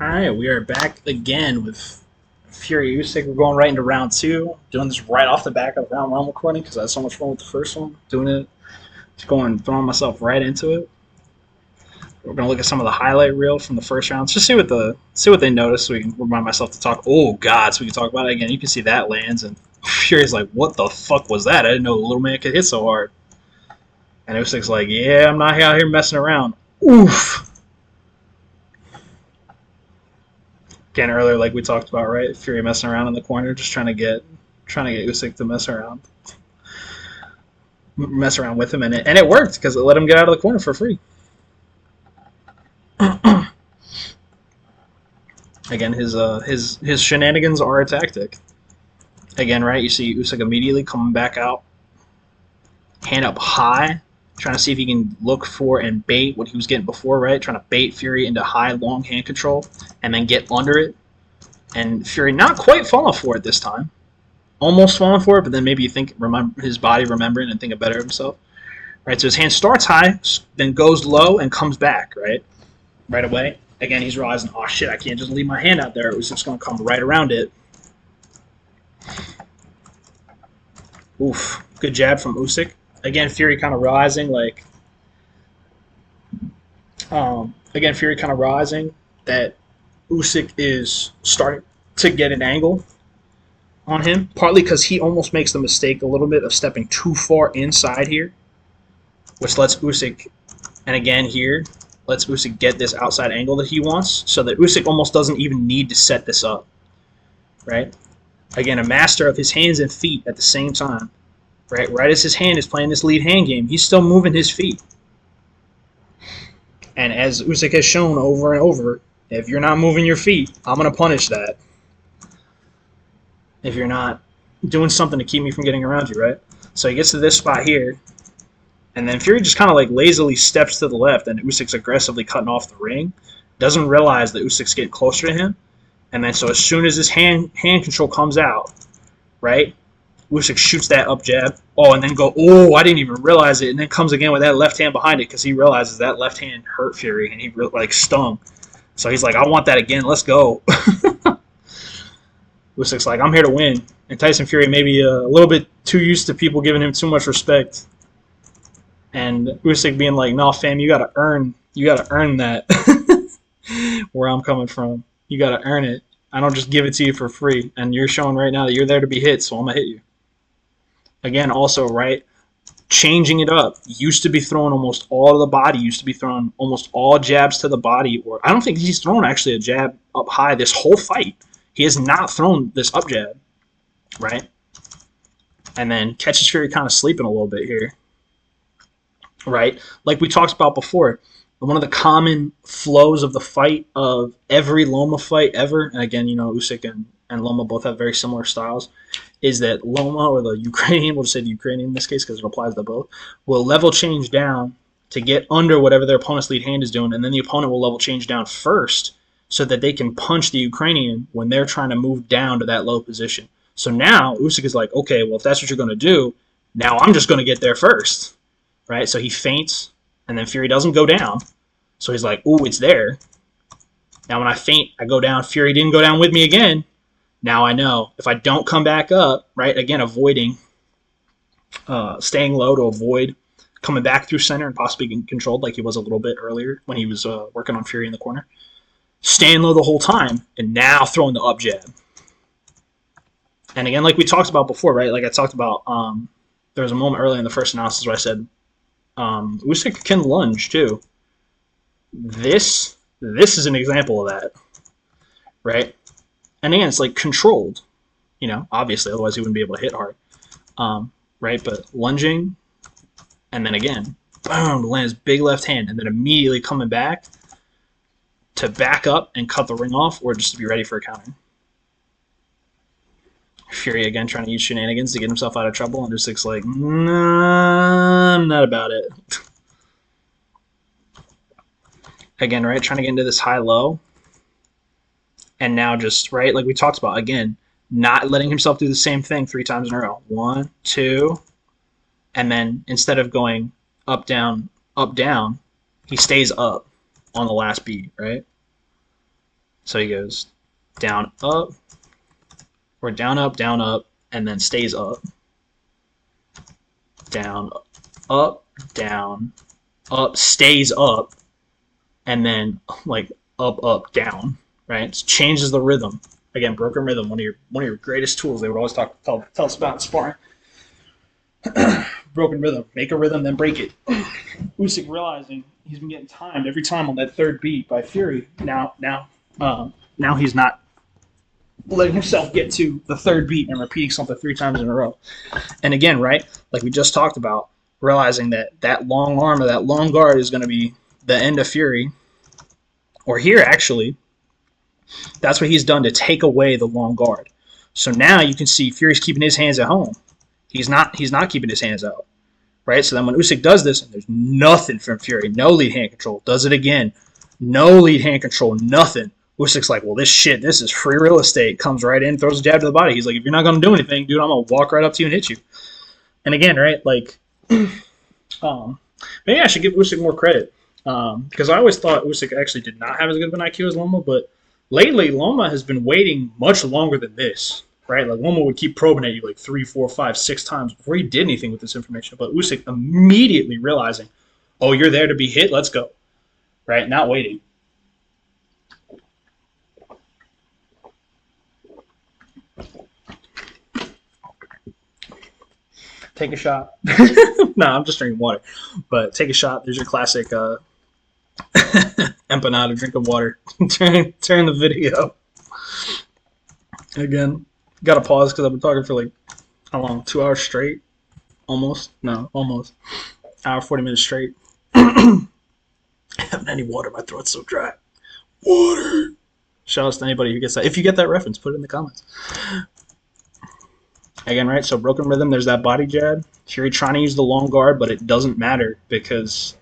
All right, we are back again with Fury Usyk. We're going right into round two. Doing this right off the back of round one recording because I had so much fun with the first one. Doing it, just going throwing myself right into it. We're gonna look at some of the highlight reel from the first round. Just see what they notice, so we can remind myself to talk. Oh God, so we can talk about it again. You can see that lands, and Fury's like, "What the fuck was that? I didn't know the little man could hit so hard." And Usyk's like, "Yeah, I'm not out here messing around." Oof. Again, earlier, like we talked about, right? Fury messing around in the corner, just trying to get Usyk to mess around with him, and it worked because it let him get out of the corner for free. Again, his shenanigans are a tactic. Again, right? You see Usyk immediately coming back out, hand up high, trying to see if he can look for and bait what he was getting before, right? Trying to bait Fury into high, long hand control, and then get under it. And Fury not quite falling for it this time. Almost falling for it, but then maybe you think remember his body remembering and thinking better of himself. Right, so his hand starts high, then goes low and comes back, right away. Again, he's realizing, oh shit, I can't just leave my hand out there. It was just going to come right around it. Oof, good jab from Usyk. Again, Fury kind of realizing, Fury kind of realizing that Usyk is starting to get an angle on him, partly because he almost makes the mistake a little bit of stepping too far inside here, which lets Usyk, and again here, lets Usyk get this outside angle that he wants, so that Usyk almost doesn't even need to set this up, right? Again, a master of his hands and feet at the same time, right? Right as his hand is playing this lead hand game, he's still moving his feet. And as Usyk has shown over and over, if you're not moving your feet, I'm going to punish that. If you're not doing something to keep me from getting around you, right? So he gets to this spot here, and then Fury just kind of like lazily steps to the left, and Usyk's aggressively cutting off the ring. Doesn't realize that Usyk's getting closer to him, and then so as soon as his hand control comes out, right, Usyk shoots that up jab. Oh, and then I didn't even realize it, and then comes again with that left hand behind it because he realizes that left hand hurt Fury, and he stung. So he's like, I want that again. Let's go. Usyk's like, I'm here to win. And Tyson Fury maybe a little bit too used to people giving him too much respect. And Usyk being like, no, fam, you gotta earn that. Where I'm coming from. You gotta earn it. I don't just give it to you for free. And you're showing right now that you're there to be hit, so I'm gonna hit you. Again, also, right, changing it up. Used to be throwing almost all to the body, used to be throwing almost all jabs to the body, or I don't think he's thrown actually a jab up high this whole fight. He has not thrown this up jab, right? And then catches Fury kind of sleeping a little bit here, right? Like we talked about before, one of the common flows of the fight of every Loma fight ever, and again, Usyk and Loma both have very similar styles, is that Loma, or the Ukrainian, we'll just say the Ukrainian in this case because it applies to both, will level change down to get under whatever their opponent's lead hand is doing, and then the opponent will level change down first so that they can punch the Ukrainian when they're trying to move down to that low position. So now Usyk is like, okay, well, if that's what you're going to do, now I'm just going to get there first, right? So he feints, and then Fury doesn't go down. So he's like, ooh, it's there. Now when I feint, I go down. Fury didn't go down with me again. Now I know if I don't come back up, right, again, avoiding, staying low to avoid coming back through center and possibly getting controlled like he was a little bit earlier when he was working on Fury in the corner. Staying low the whole time, and now throwing the up jab. And again, like we talked about before, right? Like I talked about, there was a moment earlier in the first analysis where I said, Usyk can lunge too. This is an example of that, right? And again, it's like controlled, obviously, otherwise he wouldn't be able to hit hard, right? But lunging, and then again, boom, land his big left hand, and then immediately coming back to back up and cut the ring off, or just to be ready for a counter. Fury again trying to use shenanigans to get himself out of trouble, and Usyk's like, nah, I'm not about it. Again, right, trying to get into this high-low, and now just, right, like we talked about, again, not letting himself do the same thing 3 times in a row. 1, 2, and then instead of going up, down, he stays up on the last beat, right? So he goes down, up, or down, up, and then stays up. Down, down, up, stays up, and then like up, down, right? So changes the rhythm. Again, broken rhythm, one of your greatest tools. They would always tell us about in sparring. Broken rhythm, make a rhythm, then break it. Usyk realizing he's been getting timed every time on that third beat by Fury. Now he's not letting himself get to the third beat and repeating something 3 times in a row. And again, right, like we just talked about, realizing that long arm or that long guard is going to be the end of Fury. Or here, actually, that's what he's done to take away the long guard. So now you can see Fury's keeping his hands at home. He's not keeping his hands out, right? So then when Usyk does this, and there's nothing from Fury, no lead hand control, does it again, no lead hand control, nothing. Usyk's like, well, this is free real estate. Comes right in, throws a jab to the body. He's like, if you're not going to do anything, dude, I'm going to walk right up to you and hit you. And again, right, like, maybe I should give Usyk more credit. Because I always thought Usyk actually did not have as good of an IQ as Loma, but lately Loma has been waiting much longer than this, right? Like Loma would keep probing at you like 3, 4, 5, 6 times before he did anything with this information. But Usyk immediately realizing, oh, you're there to be hit, let's go, right? Not waiting. Take a shot. No, I'm just drinking water. But take a shot. There's your classic empanada, drink of water. turn the video. Again, got to pause because I've been talking for like, how long? 2 hours straight? Almost. Hour, 40 minutes straight. I haven't any water. My throat's so dry. Water. Shout out to anybody who gets that. If you get that reference, put it in the comments. Again, right? So broken rhythm, there's that body jab. Fury trying to use the long guard, but it doesn't matter because,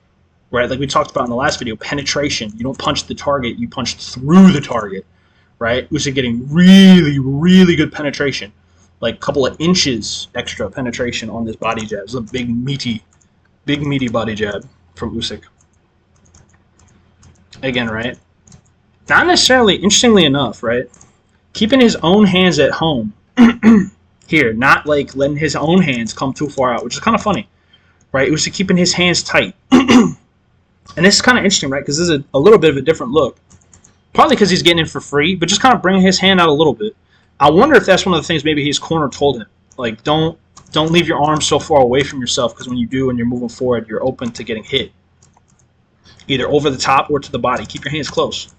right, like we talked about in the last video, penetration. You don't punch the target, you punch through the target, right? Usyk getting really, really good penetration. Like a couple of inches extra penetration on this body jab. It's a big, meaty body jab from Usyk. Again, right? Not necessarily, interestingly enough, right? Keeping his own hands at home. Here, not like letting his own hands come too far out, which is kind of funny, right? Usyk keeping his hands tight. And this is kind of interesting, right? Because this is a little bit of a different look. Partly because he's getting in for free, but just kind of bringing his hand out a little bit. I wonder if that's one of the things maybe his corner told him. Like, don't leave your arms so far away from yourself, because when you do and you're moving forward, you're open to getting hit. Either over the top or to the body. Keep your hands close.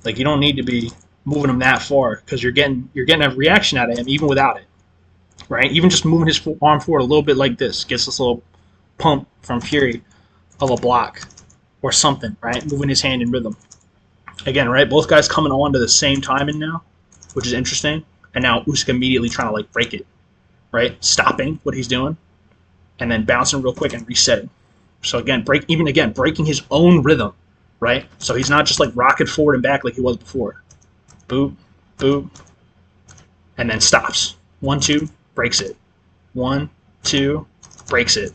Like, you don't need to be moving them that far, because you're getting a reaction out of him even without it. Right? Even just moving his arm forward a little bit like this gets this little pump from Fury of a block or something, right? Moving his hand in rhythm. Again, right? Both guys coming on to the same timing now, which is interesting. And now Usyk immediately trying to like break it, right? Stopping what he's doing and then bouncing real quick and resetting. So again, breaking his own rhythm, right? So he's not just like rocking forward and back like he was before. Boop, boop, and then stops. 1, 2. Breaks it. 1, 2, breaks it.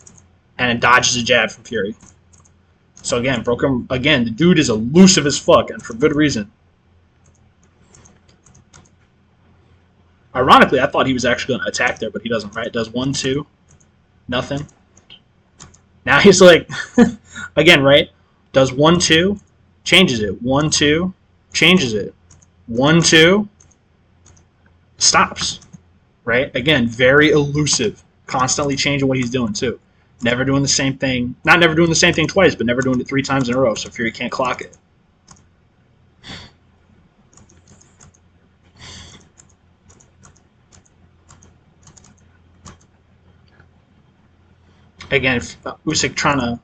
And it dodges a jab from Fury. So again, the dude is elusive as fuck, and for good reason. Ironically, I thought he was actually going to attack there, but he doesn't, right? Does 1, 2, nothing. Now he's like, again, right? Does 1, 2, changes it. 1, 2, changes it. 1, 2, stops. Right? Again, very elusive. Constantly changing what he's doing, too. Never doing the same thing. Not never doing the same thing twice, but never doing it 3 times in a row, so Fury can't clock it. Again, Usyk trying to,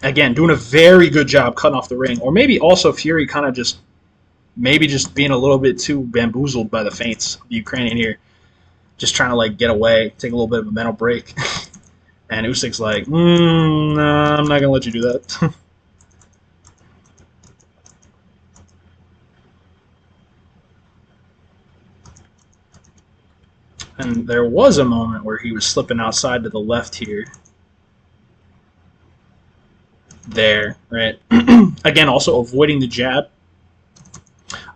again, doing a very good job cutting off the ring. Or maybe also Fury kind of just being a little bit too bamboozled by the feints of the Ukrainian here. Just trying to like get away, take a little bit of a mental break. And Usyk's like, nah, I'm not going to let you do that. And there was a moment where he was slipping outside to the left here. There, right? Again, also avoiding the jab.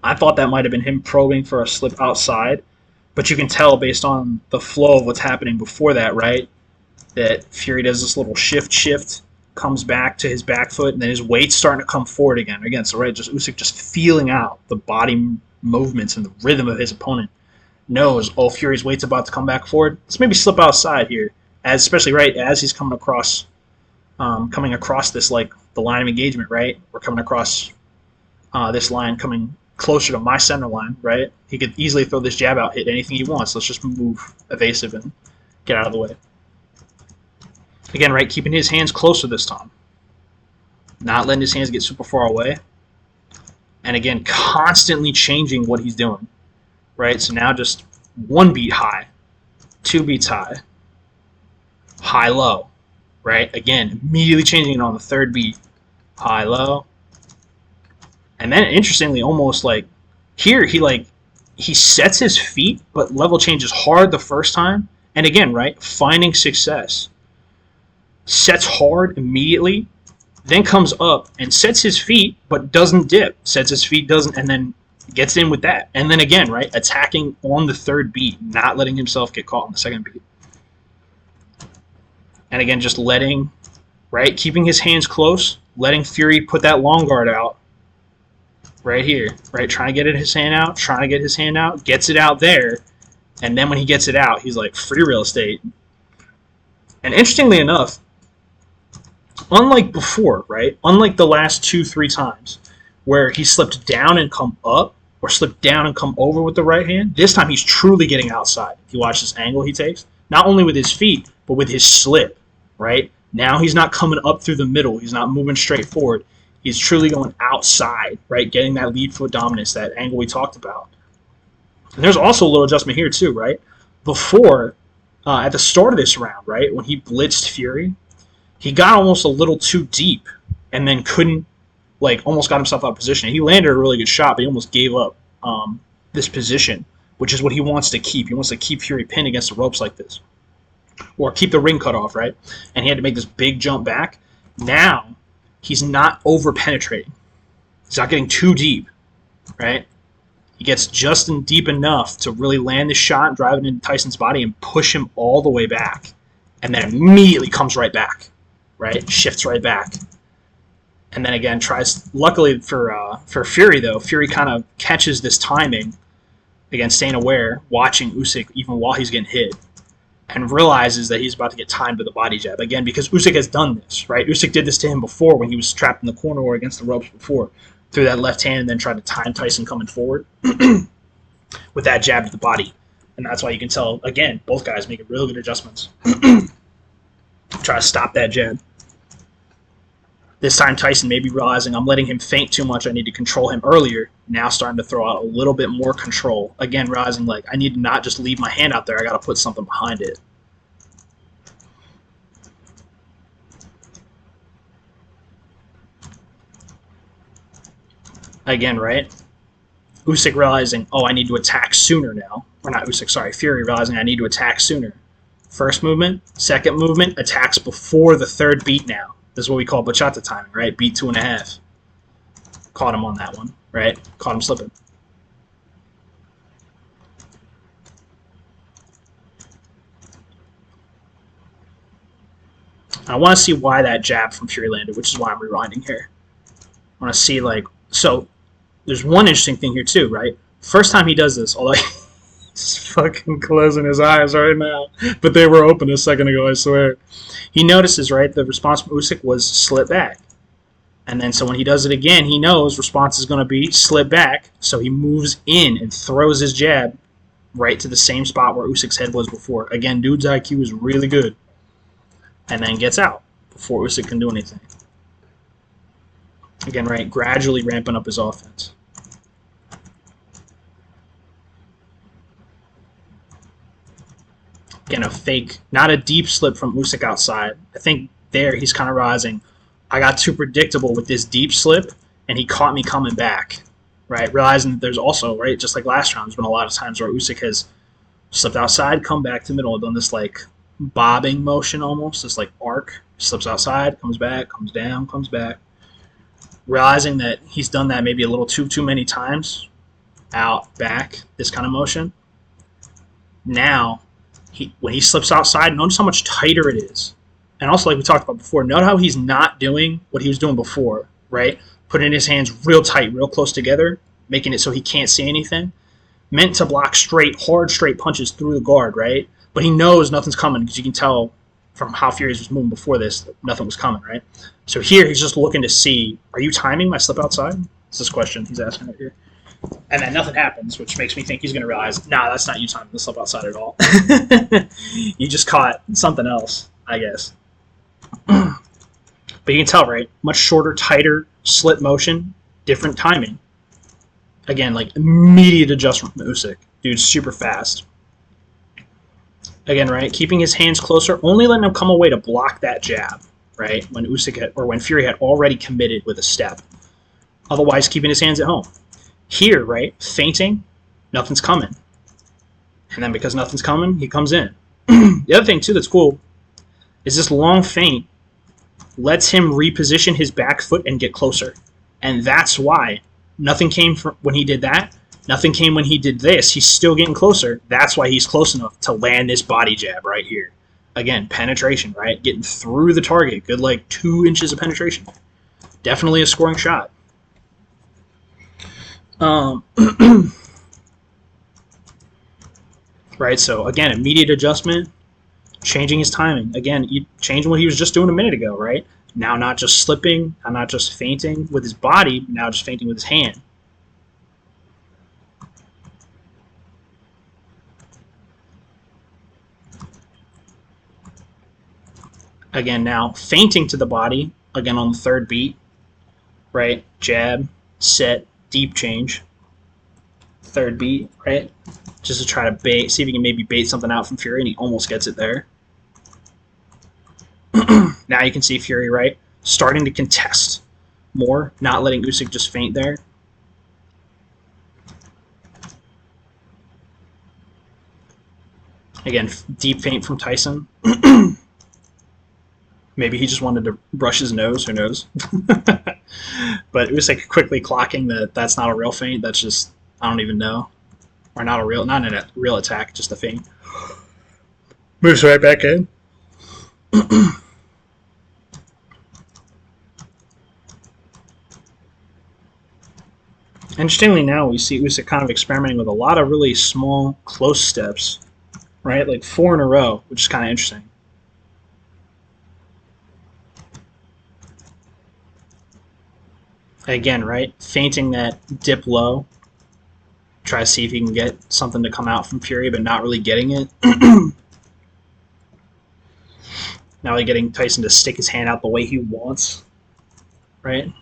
I thought that might have been him probing for a slip outside, but you can tell based on the flow of what's happening before that, right? That Fury does this little shift, comes back to his back foot, and then his weight's starting to come forward again. Again, so right, just Usyk just feeling out the body movements and the rhythm of his opponent. Knows, oh, Fury's weight's about to come back forward. Let's maybe slip outside here, as especially right as he's coming across this like the line of engagement, right? We're coming across this line coming closer to my center line, right? He could easily throw this jab out, hit anything he wants. Let's just move evasive and get out of the way. Again, right, keeping his hands closer this time. Not letting his hands get super far away. And again, constantly changing what he's doing. Right, so now just 1 beat high, 2 beats high, high, low. Right, again, immediately changing it on the 3rd beat. High, low. And then interestingly, almost like here, he sets his feet, but level changes hard the first time. And again, right, finding success. Sets hard immediately, then comes up and sets his feet, but doesn't dip. Sets his feet, doesn't, and then gets in with that. And then again, right, attacking on the 3rd beat, not letting himself get caught on the 2nd beat. And again, just letting, right, keeping his hands close, letting Fury put that long guard out right here, right, trying to get his hand out, gets it out there, and then when he gets it out, he's like, free real estate. And interestingly enough, unlike before, right, unlike the last 2-3 times where he slipped down and come up, or slipped down and come over with the right hand, this time he's truly getting outside. If you watch this angle he takes, not only with his feet, but with his slip, right? Now he's not coming up through the middle. He's not moving straight forward. He's truly going outside, right? Getting that lead foot dominance, that angle we talked about. And there's also a little adjustment here too, right? Before, at the start of this round, right, when he blitzed Fury, he got almost a little too deep and then couldn't, like, almost got himself out of position. He landed a really good shot, but he almost gave up this position, which is what he wants to keep. He wants to keep Fury pinned against the ropes like this, or keep the ring cut off, right? And he had to make this big jump back. Now, he's not over-penetrating. He's not getting too deep, right? He gets just deep enough to really land the shot, drive it into Tyson's body, and push him all the way back. And then immediately comes right back, right? Shifts right back. And then again tries. Luckily for Fury though, Fury kind of catches this timing. Again, staying aware, watching Usyk even while he's getting hit, and realizes that he's about to get timed with a body jab again because Usyk has done this, right? Usyk did this to him before when he was trapped in the corner or against the ropes before, threw that left hand and then tried to time Tyson coming forward with that jab to the body, and that's why you can tell again both guys making real good adjustments. Try to stop that jab. This time Tyson may be realizing I'm letting him feint too much. I need to control him earlier. Now starting to throw out a little bit more control. Again, realizing like I need to not just leave my hand out there. I got to put something behind it. Again, right? Usyk realizing, oh, I need to attack sooner now. Or not Usyk, sorry. Fury realizing I need to attack sooner. First movement, second movement, attacks before the 3rd beat now. This is what we call bachata timing, right? Beat 2.5. Caught him on that one, right? Caught him slipping. I want to see why that jab from Fury landed, which is why I'm rewinding here. I want to see, like, so there's one interesting thing here too, right? First time he does this, although he's fucking closing his eyes right now, but they were open a second ago, I swear. He notices, right, the response from Usyk was slip back. And then so when he does it again, he knows response is going to be slip back, so he moves in and throws his jab right to the same spot where Usyk's head was before. Again, dude's IQ is really good. And then gets out before Usyk can do anything. Again, right, gradually ramping up his offense. Again, a fake, not a deep slip from Usyk outside. I think there he's kind of realizing, I got too predictable with this deep slip, and he caught me coming back, right? Realizing that there's also, right, just like last round, there's been a lot of times where Usyk has slipped outside, come back to middle, done this like bobbing motion almost, this like arc, slips outside, comes back, comes down, comes back. Realizing that he's done that maybe a little too many times, out, back, this kind of motion. Now, when he slips outside, notice how much tighter it is. And also, like we talked about before, note how he's not doing what he was doing before, right? Putting his hands real tight, real close together, making it so he can't see anything. Meant to block hard, straight punches through the guard, right? But he knows nothing's coming because you can tell from how Furious was moving before this that nothing was coming, right? So here he's just looking to see, are you timing my slip outside? It's this question he's asking right here. And then nothing happens, which makes me think he's going to realize, nah, that's not you timing the slip outside at all. You just caught something else, I guess. But you can tell, right? Much shorter, tighter slip motion, different timing. Again, like immediate adjustment from Usyk. Dude's super fast. Again, right? Keeping his hands closer, only letting him come away to block that jab, right? When when Fury had already committed with a step. Otherwise, keeping his hands at home. Here, right? Feinting, nothing's coming. And then because nothing's coming, he comes in. The other thing, too, that's cool is this long feint lets him reposition his back foot and get closer. And that's why nothing came from when he did that. Nothing came when he did this. He's still getting closer. That's why he's close enough to land this body jab right here. Again, penetration, right? Getting through the target. Good, like 2 inches of penetration. Definitely a scoring shot. Right, so again, immediate adjustment, changing his timing. Again, changing what he was just doing a minute ago, right? Now not just slipping, now not just feinting with his body, now just feinting with his hand. Again, now feinting to the body, again on the third beat, right? Jab, set, deep change. Third beat, right? Just to try to bait, see if he can maybe bait something out from Fury, and he almost gets it there. Now you can see Fury, right? Starting to contest more, not letting Usyk just feint there. Again, deep feint from Tyson. Maybe he just wanted to brush his nose, who knows? But Usyk quickly clocking that that's not a real feint, that's just, I don't even know. Or not a real attack, just a feint. Moves right back in. Interestingly, now we see Usyk kind of experimenting with a lot of really small, close steps, right? Like 4 in a row, which is kind of interesting. Again, right? Feinting that dip low. Try to see if he can get something to come out from Fury, but not really getting it. Now he's getting Tyson to stick his hand out the way he wants, right?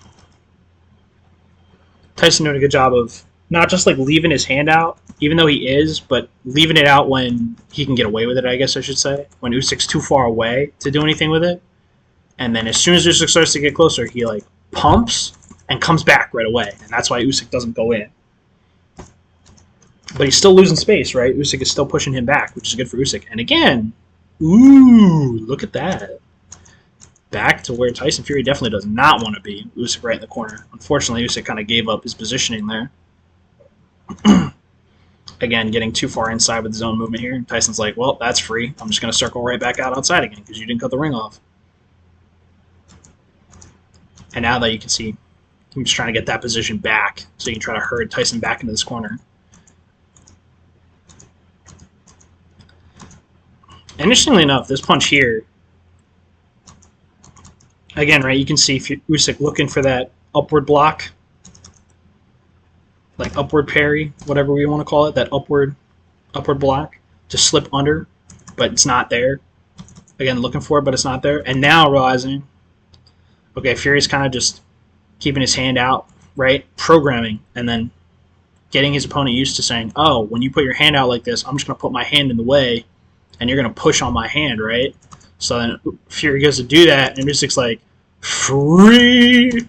Tyson doing a good job of not just like leaving his hand out, even though he is, but leaving it out when he can get away with it, I guess I should say. When Usyk's too far away to do anything with it. And then as soon as Usyk starts to get closer, he like pumps and comes back right away. And that's why Usyk doesn't go in. But he's still losing space, right? Usyk is still pushing him back, which is good for Usyk. And again, ooh, look at that. Back to where Tyson Fury definitely does not want to be. Usyk right in the corner. Unfortunately, Usyk kind of gave up his positioning there. Again, getting too far inside with his own movement here. Tyson's like, well, that's free. I'm just going to circle right back out outside again because you didn't cut the ring off. And now that you can see, I'm just trying to get that position back so you can try to herd Tyson back into this corner. Interestingly enough, this punch here, again, right, you can see Usyk looking for that upward block, like upward parry, whatever we want to call it, that upward block to slip under, but it's not there. Again, looking for it, but it's not there. And now realizing, okay, Fury's kind of just keeping his hand out, right, programming, and then getting his opponent used to saying, oh, when you put your hand out like this, I'm just going to put my hand in the way, and you're going to push on my hand, right? So then Fury goes to do that, and Usyk's like, free!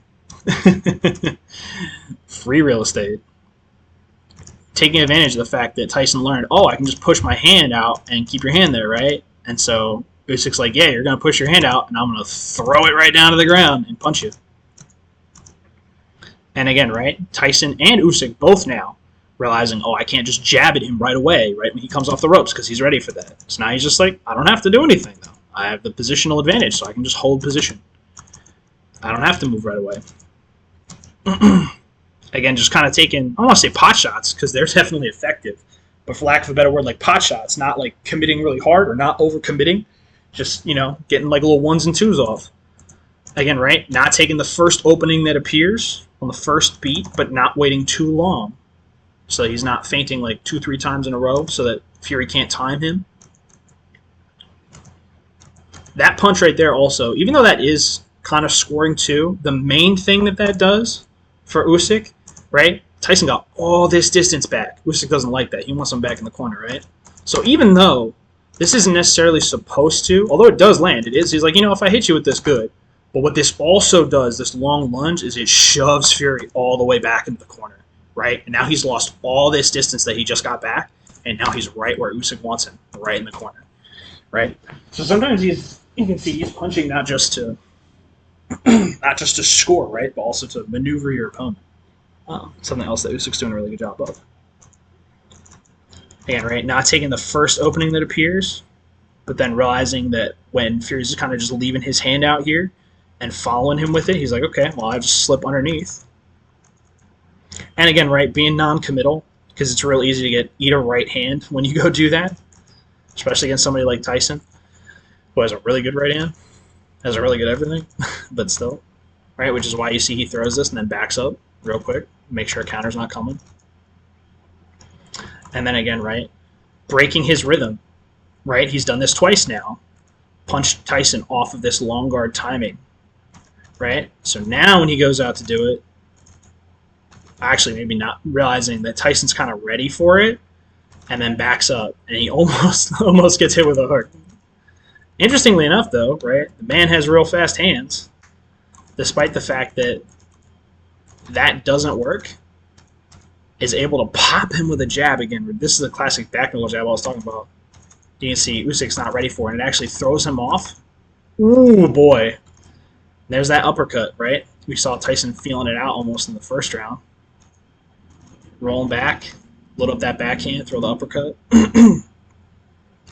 Free real estate. Taking advantage of the fact that Tyson learned, oh, I can just push my hand out and keep your hand there, right? And so Usyk's like, yeah, you're going to push your hand out, and I'm going to throw it right down to the ground and punch you. And again, right, Tyson and Usyk both now realizing, oh, I can't just jab at him right away, right when he comes off the ropes, because he's ready for that. So now he's just like, I don't have to do anything, though. I have the positional advantage, so I can just hold position. I don't have to move right away. Again, just kind of taking, I don't want to say pot shots, because they're definitely effective, but for lack of a better word, like pot shots, not like committing really hard or not over-committing, just, you know, getting like little ones and twos off. Again, right, not taking the first opening that appears on the first beat, but not waiting too long. So he's not fainting like 2-3 times in a row so that Fury can't time him. That punch right there also, even though that is kind of scoring too, the main thing that does for Usyk, right? Tyson got all this distance back. Usyk doesn't like that. He wants him back in the corner, right? So even though this isn't necessarily supposed to, although it does land, it is. He's like, you know, if I hit you with this, good. But what this also does, this long lunge, is it shoves Fury all the way back into the corner. Right? And now he's lost all this distance that he just got back, and now he's right where Usyk wants him, right in the corner. Right? So sometimes you can see he's punching not just to score, right, but also to maneuver your opponent. Something else that Usyk's doing a really good job of. Again, right, not taking the first opening that appears, but then realizing that when Fury's just kind of just leaving his hand out here and following him with it, he's like, okay, well, I just slip underneath. And again, right, being non-committal, because it's real easy to eat a right hand when you go do that, especially against somebody like Tyson, who has a really good right hand, has a really good everything, but still, right, which is why you see he throws this and then backs up real quick, make sure a counter's not coming. And then again, right, breaking his rhythm, right, he's done this twice now, punched Tyson off of this long guard timing, right, so now when he goes out to do it, actually maybe not realizing that Tyson's kind of ready for it, and then backs up, and he almost gets hit with a hook. Interestingly enough, though, right, the man has real fast hands, despite the fact that that doesn't work, is able to pop him with a jab again. This is a classic back knuckle jab I was talking about. You can see Usyk's not ready for it, and it actually throws him off. Ooh, boy. There's that uppercut, right? We saw Tyson feeling it out almost in the first round. Rolling back, load up that backhand, throw the uppercut. Now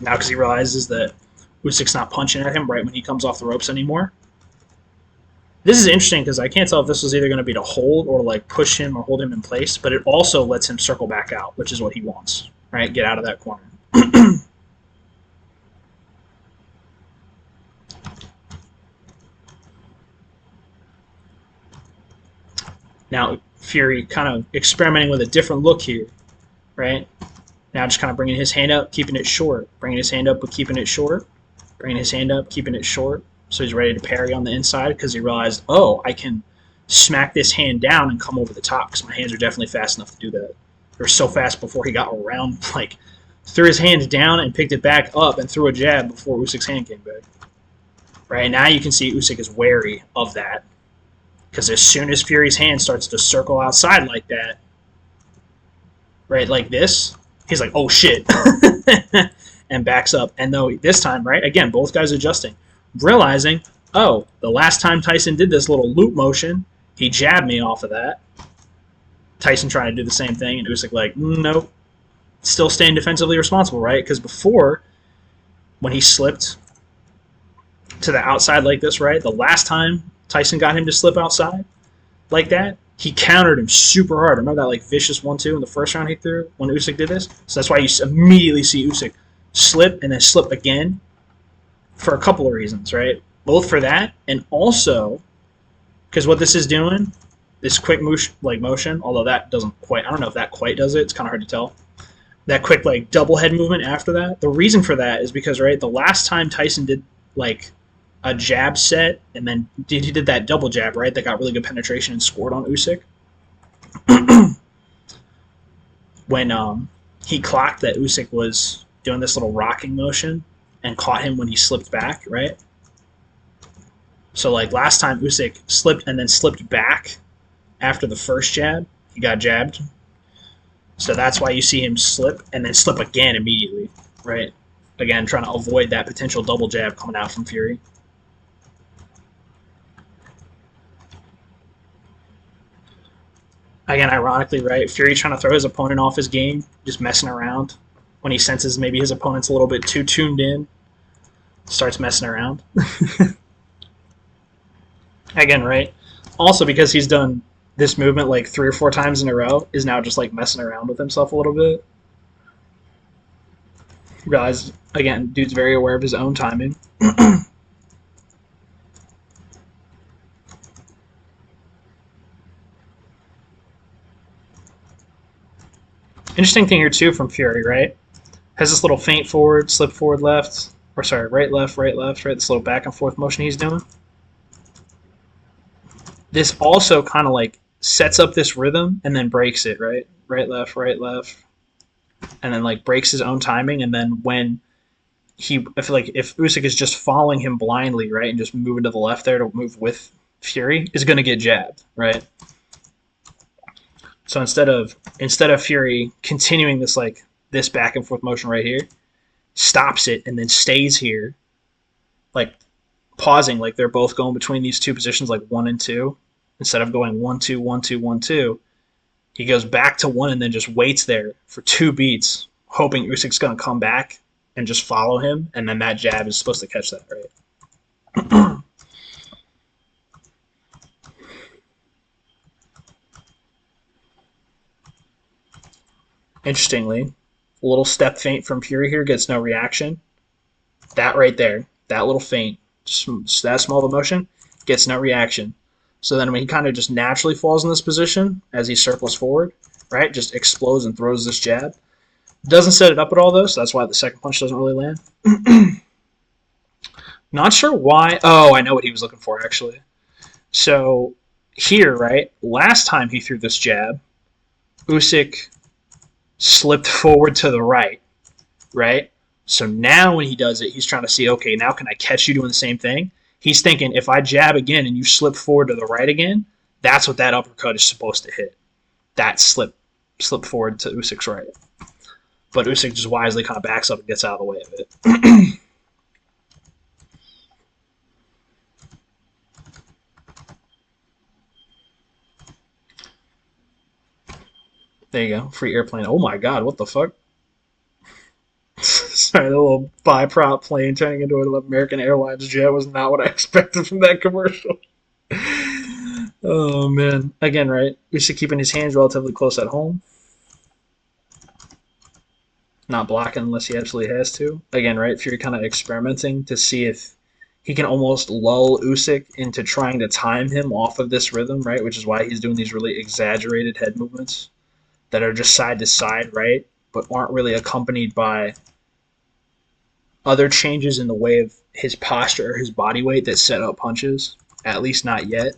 because he realizes that Usyk's not punching at him right when he comes off the ropes anymore. This is interesting because I can't tell if this was either going to be to hold or like push him or hold him in place, but it also lets him circle back out, which is what he wants, right? Get out of that corner. Now, Fury kind of experimenting with a different look here, right? Now just kind of bringing his hand up, keeping it short. Bringing his hand up, but keeping it short. Bringing his hand up, keeping it short. So he's ready to parry on the inside because he realized, oh, I can smack this hand down and come over the top because my hands are definitely fast enough to do that. They were so fast before he got around, like, threw his hand down and picked it back up and threw a jab before Usyk's hand came back. Right, now you can see Usyk is wary of that. Because as soon as Fury's hand starts to circle outside like that, right, like this, he's like, oh shit, and backs up. And though this time, right, again, both guys adjusting, realizing, oh, the last time Tyson did this little loop motion, he jabbed me off of that. Tyson trying to do the same thing, and Usyk like, nope, still staying defensively responsible, right? Because before, when he slipped to the outside like this, right, the last time Tyson got him to slip outside like that, he countered him super hard. Remember that like vicious 1-2 in the first round he threw when Usyk did this? So that's why you immediately see Usyk slip and then slip again for a couple of reasons, right? Both for that and also because what this is doing, this quick motion, although that doesn't quite, I don't know if that quite does it. It's kind of hard to tell. That quick like double head movement after that. The reason for that is because, right, the last time Tyson did like a jab set, and then he did that double jab, right, that got really good penetration and scored on Usyk. When he clocked that Usyk was doing this little rocking motion and caught him when he slipped back, right? So, like, last time Usyk slipped and then slipped back after the first jab, he got jabbed. So that's why you see him slip and then slip again immediately, right? Again, trying to avoid that potential double jab coming out from Fury. Again, ironically, right? Fury trying to throw his opponent off his game, just messing around. When he senses maybe his opponent's a little bit too tuned in, starts messing around. Again, right? Also, because he's done this movement like 3 or 4 times in a row, is now just like messing around with himself a little bit. Realize, again, dude's very aware of his own timing. Interesting thing here, too, from Fury, right? Has this little feint forward, slip forward left, or sorry, right, left, right, left, right? This little back and forth motion he's doing. This also kind of like sets up this rhythm and then breaks it, right? Right, left, and then like breaks his own timing. And then when I feel like if Usyk is just following him blindly, right, and just moving to the left there to move with Fury, is going to get jabbed, right? So instead of Fury continuing this back and forth motion right here, stops it and then stays here, like pausing, like they're both going between these two positions, like 1 and 2, instead of going 1-2, 1-2, 1-2. He goes back to 1 and then just waits there for 2 beats, hoping Usyk's going to come back and just follow him, and then that jab is supposed to catch that, right? Interestingly, a little step feint from Fury here gets no reaction. That right there, that little feint, just that small of a motion, gets no reaction. So then when he kind of just naturally falls in this position as he circles forward, right, just explodes and throws this jab. Doesn't set it up at all, though, so that's why the second punch doesn't really land. Not sure why. Oh, I know what he was looking for, actually. So here, right, last time he threw this jab, Usyk slipped forward to the right? So now when he does it, he's trying to see, okay, now can I catch you doing the same thing? He's thinking, if I jab again and you slip forward to the right again, that's what that uppercut is supposed to hit. That slip forward to Usyk's right. But Usyk just wisely kind of backs up and gets out of the way of it. There you go. Free airplane. Oh my god, what the fuck? Sorry, the little bi-prop plane turning into an American Airlines jet was not what I expected from that commercial. Oh man. Again, right? Usyk keeping his hands relatively close at home. Not blocking unless he absolutely has to. Again, right? Fury kind of experimenting to see if he can almost lull Usyk into trying to time him off of this rhythm, right? Which is why he's doing these really exaggerated head movements that are just side to side, right? But aren't really accompanied by other changes in the way of his posture or his body weight that set up punches. At least not yet.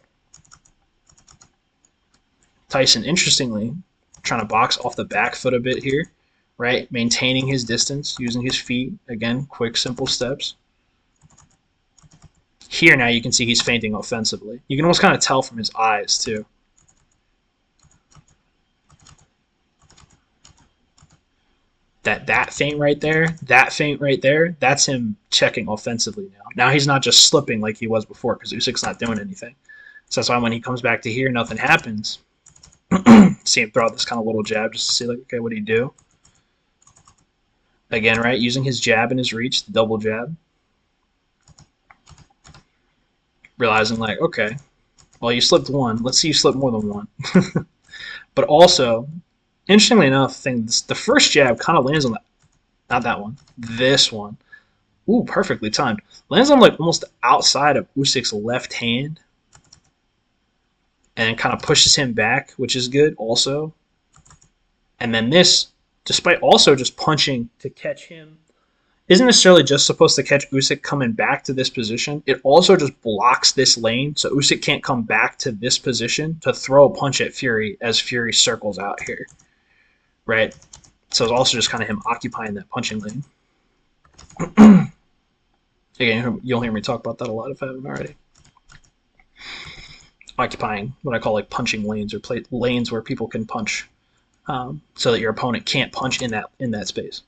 Tyson, interestingly, trying to box off the back foot a bit here, right? Maintaining his distance, using his feet. Again, quick, simple steps. Here now you can see he's feinting offensively. You can almost kind of tell from his eyes, too. That feint right there, that's him checking offensively now. Now he's not just slipping like he was before because Usyk's not doing anything. So that's why when he comes back to here, nothing happens. See him throw out this kind of little jab just to see, like, okay, what do you do? Again, right, using his jab and his reach, the double jab. Realizing, like, okay, well, you slipped 1. Let's see you slip more than 1. But also, interestingly enough, the first jab kind of lands on not that one, this one. Ooh, perfectly timed. Lands on like almost outside of Usyk's left hand, and kind of pushes him back, which is good also. And then this, despite also just punching to catch him, isn't necessarily just supposed to catch Usyk coming back to this position. It also just blocks this lane, so Usyk can't come back to this position to throw a punch at Fury as Fury circles out here. Right? So it's also just kind of him occupying that punching lane. Again, you'll hear me talk about that a lot if I haven't already. Occupying what I call like punching lanes, or lanes where people can punch, so that your opponent can't punch in that space.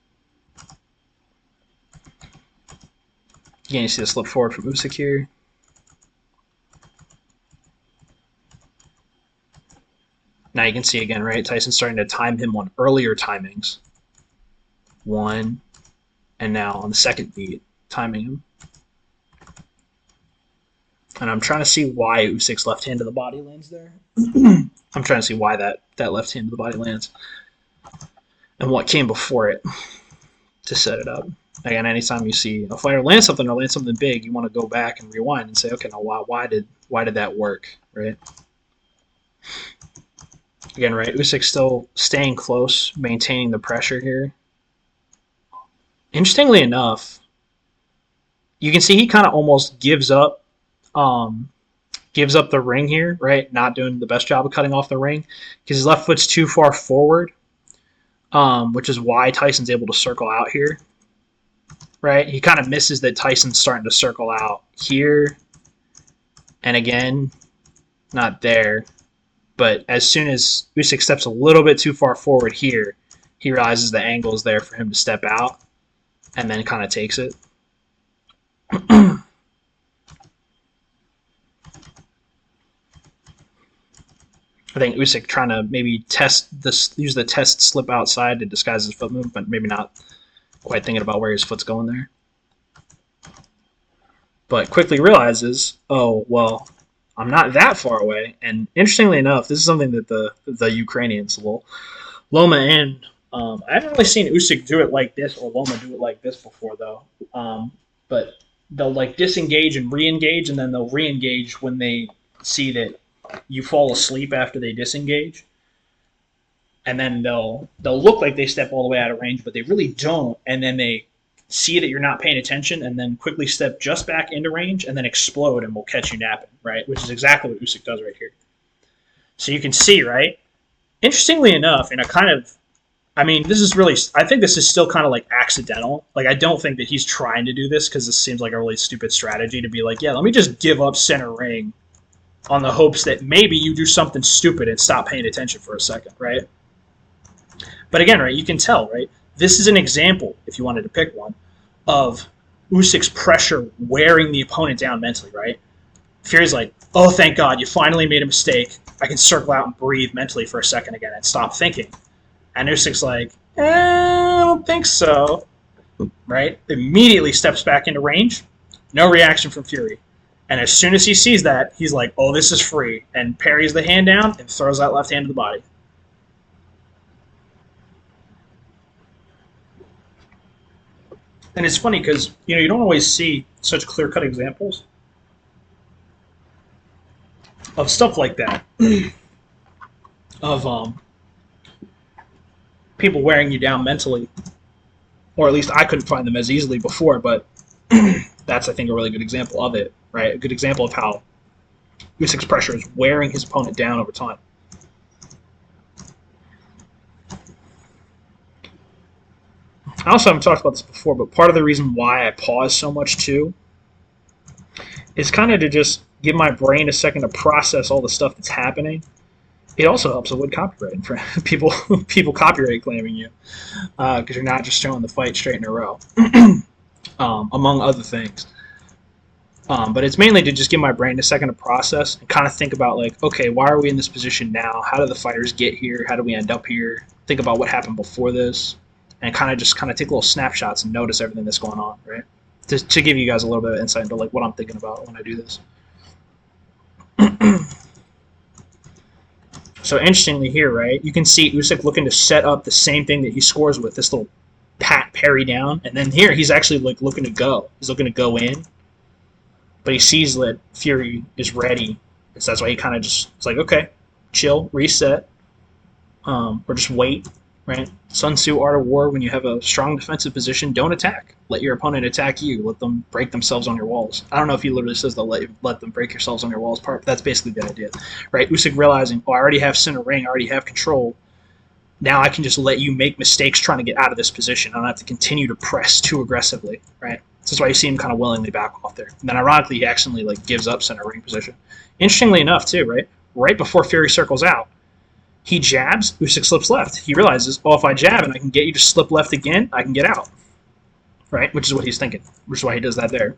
Again, you see the slip forward from Usyk here. Now you can see again, right? Tyson's starting to time him on earlier timings. 1, and now on the second beat, timing him. And I'm trying to see why Usyk's left hand to the body lands there. I'm trying to see why that left hand to the body lands. And what came before it to set it up. Again, anytime you see a fighter land something or land something big, you want to go back and rewind and say, okay, now why did that work, right? Again, right, Usyk's still staying close, maintaining the pressure here. Interestingly enough, you can see he kind of almost gives up the ring here, right? Not doing the best job of cutting off the ring because his left foot's too far forward, which is why Tyson's able to circle out here, right? He kind of misses that Tyson's starting to circle out here, and again, not there. But as soon as Usyk steps a little bit too far forward here, he realizes the angle is there for him to step out, and then kind of takes it. I think Usyk trying to maybe use the test slip outside to disguise his foot movement, but maybe not quite thinking about where his foot's going there. But quickly realizes, oh, well, I'm not that far away. And interestingly enough, this is something that the Ukrainians, Loma and I haven't really seen Usyk do it like this or Loma do it like this before, though. But they'll like disengage and re-engage, and then they'll re-engage when they see that you fall asleep after they disengage. And then they'll look like they step all the way out of range, but they really don't. And then they see that you're not paying attention, and then quickly step just back into range, and then explode, and will catch you napping, right? Which is exactly what Usyk does right here. So you can see, right? Interestingly enough, in a kind of, I mean, this is really, I think this is still kind of like accidental. Like, I don't think that he's trying to do this because this seems like a really stupid strategy to be like, yeah, let me just give up center ring on the hopes that maybe you do something stupid and stop paying attention for a second, right? But again, right, you can tell, right? This is an example, if you wanted to pick one, of Usyk's pressure wearing the opponent down mentally, right? Fury's like, oh, thank God, you finally made a mistake. I can circle out and breathe mentally for a second again and stop thinking. And Usyk's like, I don't think so, right? Immediately steps back into range. No reaction from Fury. And as soon as he sees that, he's like, oh, this is free, and parries the hand down and throws that left hand to the body. And it's funny because, you don't always see such clear-cut examples of stuff like that. Of people wearing you down mentally. Or at least I couldn't find them as easily before, but that's, I think, a really good example of it, right? A good example of how Usyk's pressure is wearing his opponent down over time. I also haven't talked about this before, but part of the reason why I pause so much too is kind of to just give my brain a second to process all the stuff that's happening. It also helps avoid copyright for people copyright claiming you because you're not just showing the fight straight in a row, among other things. But it's mainly to just give my brain a second to process and kind of think about, like, okay, why are we in this position now? How did the fighters get here? How do we end up here? Think about what happened before this. And kind of take little snapshots and notice everything that's going on, right? To give you guys a little bit of insight into like what I'm thinking about when I do this. So interestingly here, right, you can see Usyk looking to set up the same thing that he scores with, this little pat parry down, and then here he's actually like looking to go. He's looking to go in, but he sees that Fury is ready, so that's why he kind of just, it's like, okay, chill, reset, or just wait. Right? Sun Tzu Art of War, when you have a strong defensive position, don't attack. Let your opponent attack you. Let them break themselves on your walls. I don't know if he literally says let them break yourselves on your walls part, but that's basically the idea. Right? Usyk realizing, oh, I already have center ring, I already have control. Now I can just let you make mistakes trying to get out of this position. I don't have to continue to press too aggressively. Right? This is why you see him kind of willingly back off there. And then ironically, he actually like gives up center ring position. Interestingly enough, too, right? Right before Fury circles out, he jabs, Usyk slips left. He realizes, oh, if I jab and I can get you to slip left again, I can get out. Right? Which is what he's thinking. Which is why he does that there.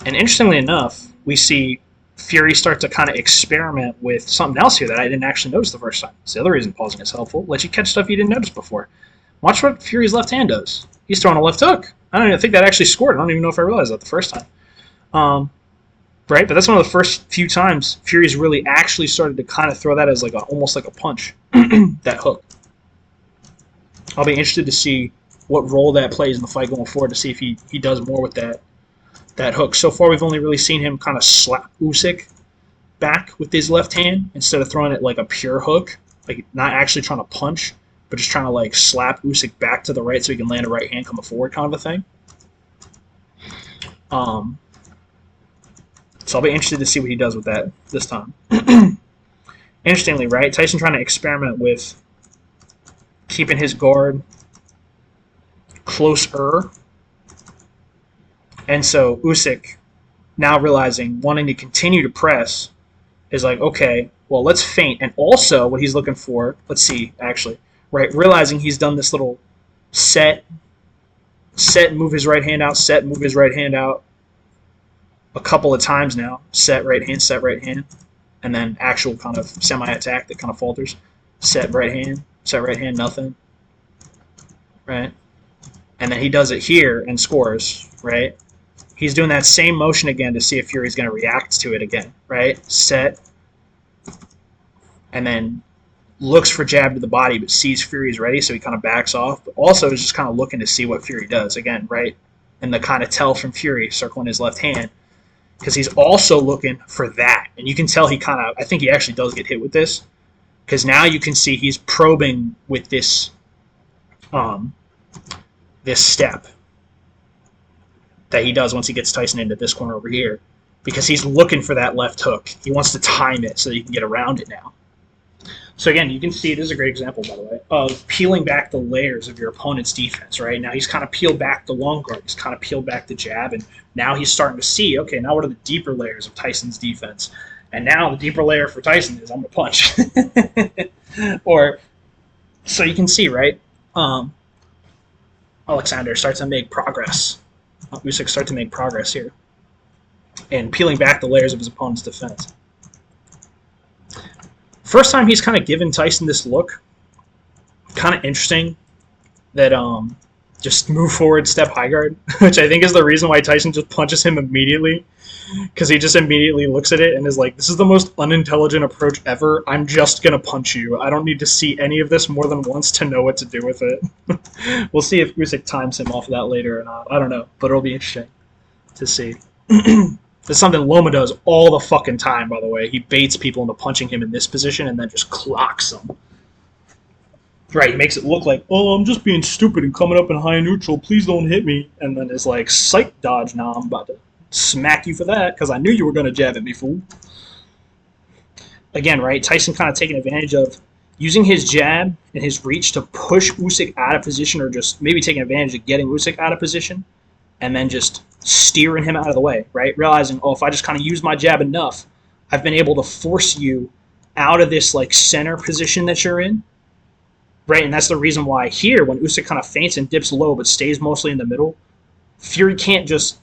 And interestingly enough, we see Fury starts to kind of experiment with something else here that I didn't actually notice the first time. It's the other reason pausing is helpful. Let you catch stuff you didn't notice before. Watch what Fury's left hand does. He's throwing a left hook. I don't even think that actually scored. I don't even know if I realized that the first time. Right? But that's one of the first few times Fury's really actually started to kind of throw that as like almost like a punch. That hook. I'll be interested to see what role that plays in the fight going forward, to see if he does more with that hook. So far, we've only really seen him kind of slap Usyk back with his left hand instead of throwing it like a pure hook, like not actually trying to punch, but just trying to like slap Usyk back to the right so he can land a right hand coming forward kind of a thing. So I'll be interested to see what he does with that this time. Interestingly, right, Tyson trying to experiment with keeping his guard closer. And so Usyk, now realizing, wanting to continue to press, is like, okay, well, let's feint. And also what he's looking for, let's see, actually, right, realizing he's done this little set, move his right hand out, set, move his right hand out a couple of times now. Set, right hand, and then actual kind of semi-attack that kind of falters. Set, right hand, nothing. Right? And then he does it here and scores, right? He's doing that same motion again to see if Fury's going to react to it again, right? Set, and then looks for jab to the body, but sees Fury's ready, so he kind of backs off. But also is just kind of looking to see what Fury does again, right? And the kind of tell from Fury circling his left hand, because he's also looking for that. And you can tell he kind of, I think he actually does get hit with this, because now you can see he's probing with this, this step that he does once he gets Tyson into this corner over here, because he's looking for that left hook. He wants to time it so he can get around it now. So again, you can see, this is a great example, by the way, of peeling back the layers of your opponent's defense, right? Now he's kind of peeled back the long guard, he's kind of peeled back the jab, and now he's starting to see, okay, now what are the deeper layers of Tyson's defense? And now the deeper layer for Tyson is, I'm going to punch. Or, so you can see, right? Alexander starts to make progress. Usyk starts to make progress here, and peeling back the layers of his opponent's defense. First time he's kind of given Tyson this look. Kind of interesting that just move forward, step high guard, which I think is the reason why Tyson just punches him immediately, because he just immediately looks at it and is like, this is the most unintelligent approach ever. I'm just going to punch you. I don't need to see any of this more than once to know what to do with it. We'll see if Usyk times him off of that later or not. I don't know, but it'll be interesting to see. That's something Loma does all the fucking time, by the way. He baits people into punching him in this position and then just clocks them. Right, he makes it look like, oh, I'm just being stupid and coming up in high neutral. Please don't hit me. And then it's like, psych, dodge. Now I'm about to smack you for that because I knew you were going to jab at me, fool. Again, right, Tyson kind of taking advantage of using his jab and his reach to push Usyk out of position, or just maybe taking advantage of getting Usyk out of position and then just steering him out of the way, right? Realizing, oh, if I just kind of use my jab enough, I've been able to force you out of this like center position that you're in. Right, and that's the reason why here, when Usyk kind of feints and dips low but stays mostly in the middle, Fury can't just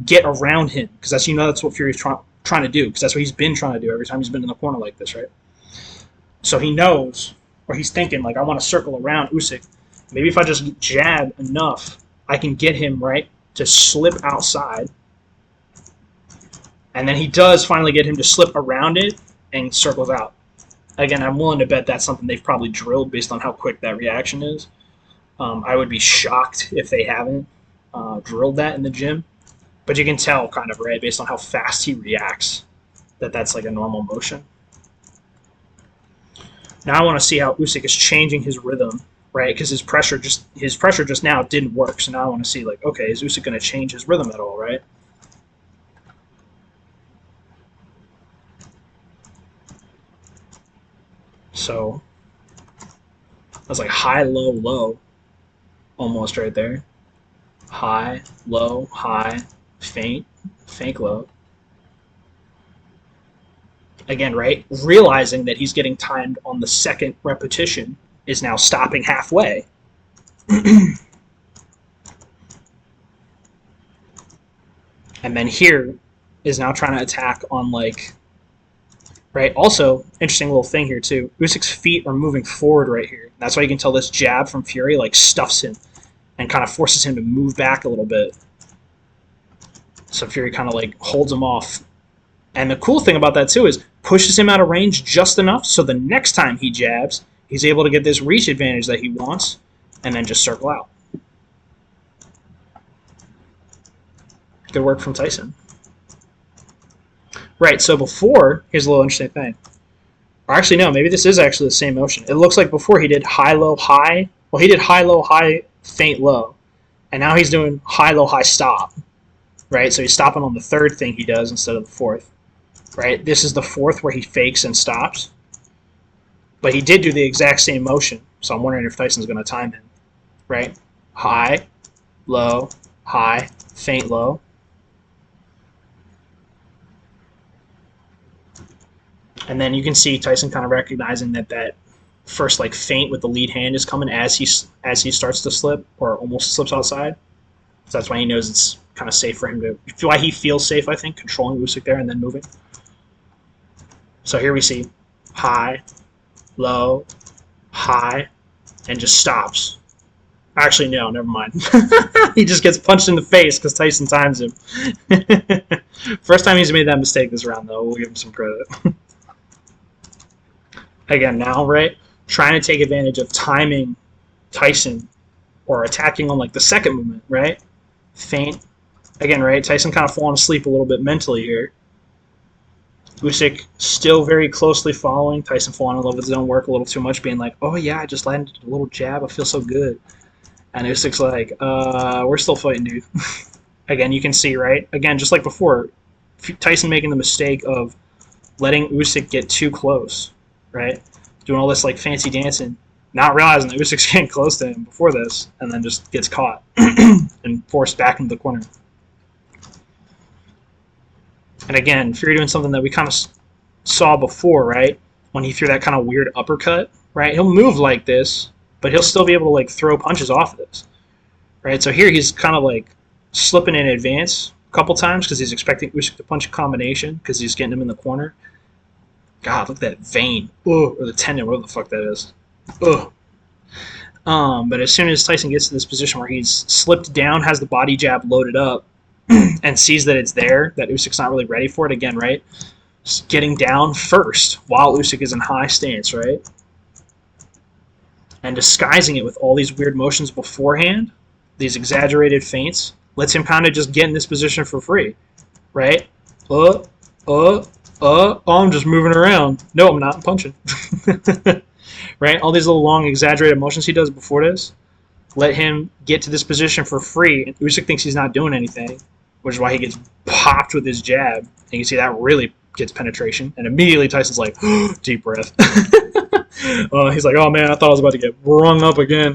get around him, because that's, you know, that's what Fury's trying to do, because that's what he's been trying to do every time he's been in the corner like this, right? So he knows, or he's thinking, like, I want to circle around Usyk. Maybe if I just jab enough, I can get him, right, to slip outside. And then he does finally get him to slip around it and circles out. Again, I'm willing to bet that's something they've probably drilled based on how quick that reaction is. I would be shocked if they haven't drilled that in the gym. But you can tell, kind of, right, based on how fast he reacts, that that's like a normal motion. Now I want to see how Usyk is changing his rhythm, right? Because his pressure just now didn't work. So now I want to see, like, okay, is Usyk going to change his rhythm at all, right? So that's like high, low, low, almost right there. High, low, high, feint, feint, low. Again, right? Realizing that he's getting timed on the second repetition is now stopping halfway. And then here is now trying to attack on like right? Also, interesting little thing here too. Usyk's feet are moving forward right here. That's why you can tell this jab from Fury like stuffs him and kind of forces him to move back a little bit. So Fury kind of like holds him off. And the cool thing about that too is pushes him out of range just enough so the next time he jabs, he's able to get this reach advantage that he wants and then just circle out. Good work from Tyson. Right, so before, here's a little interesting thing. Or actually, no, maybe this is actually the same motion. It looks like before he did high, low, high. Well, he did high, low, high, feint, low. And now he's doing high, low, high, stop. Right, so he's stopping on the third thing he does instead of the fourth. Right, this is the fourth where he fakes and stops. But he did do the exact same motion, so I'm wondering if Tyson's going to time him. Right, high, low, high, feint, low. And then you can see Tyson kind of recognizing that first like feint with the lead hand is coming as he starts to slip or almost slips outside. So that's why he knows it's kind of safe for him to. Why he feels safe, I think, controlling Usyk there and then moving. So here we see high, low, high, and just stops. Actually, no, never mind. He just gets punched in the face because Tyson times him. First time he's made that mistake this round, though. We'll give him some credit. Again, now, right, trying to take advantage of timing Tyson or attacking on like the second movement, right? Feint. Again, right, Tyson kind of falling asleep a little bit mentally here. Usyk still very closely following. Tyson falling in love with his own work a little too much, being like, oh yeah, I just landed a little jab. I feel so good. And Usyk's like, we're still fighting, dude. Again, you can see, right? Again, just like before, Tyson making the mistake of letting Usyk get too close. Right? Doing all this like fancy dancing, not realizing that Usyk's getting close to him before this, and then just gets caught and forced back into the corner. And again, Fury doing something that we kind of saw before, right? When he threw that kind of weird uppercut, right? He'll move like this, but he'll still be able to like throw punches off of this, right? So here he's kind of like slipping in advance a couple times because he's expecting Usyk to punch a combination because he's getting him in the corner. God, look at that vein. Ugh, or the tendon, whatever the fuck that is. Ugh. But as soon as Tyson gets to this position where he's slipped down, has the body jab loaded up, and sees that it's there, that Usyk's not really ready for it again, right? Just getting down first while Usyk is in high stance, right? And disguising it with all these weird motions beforehand, these exaggerated feints, lets him kind of just get in this position for free, right? I'm just moving around. No, I'm not. I'm punching. Right? All these little long exaggerated motions he does before this let him get to this position for free. And Usyk thinks he's not doing anything, which is why he gets popped with his jab. And you can see that really gets penetration. And immediately Tyson's like, deep breath. He's like, oh man, I thought I was about to get rung up again.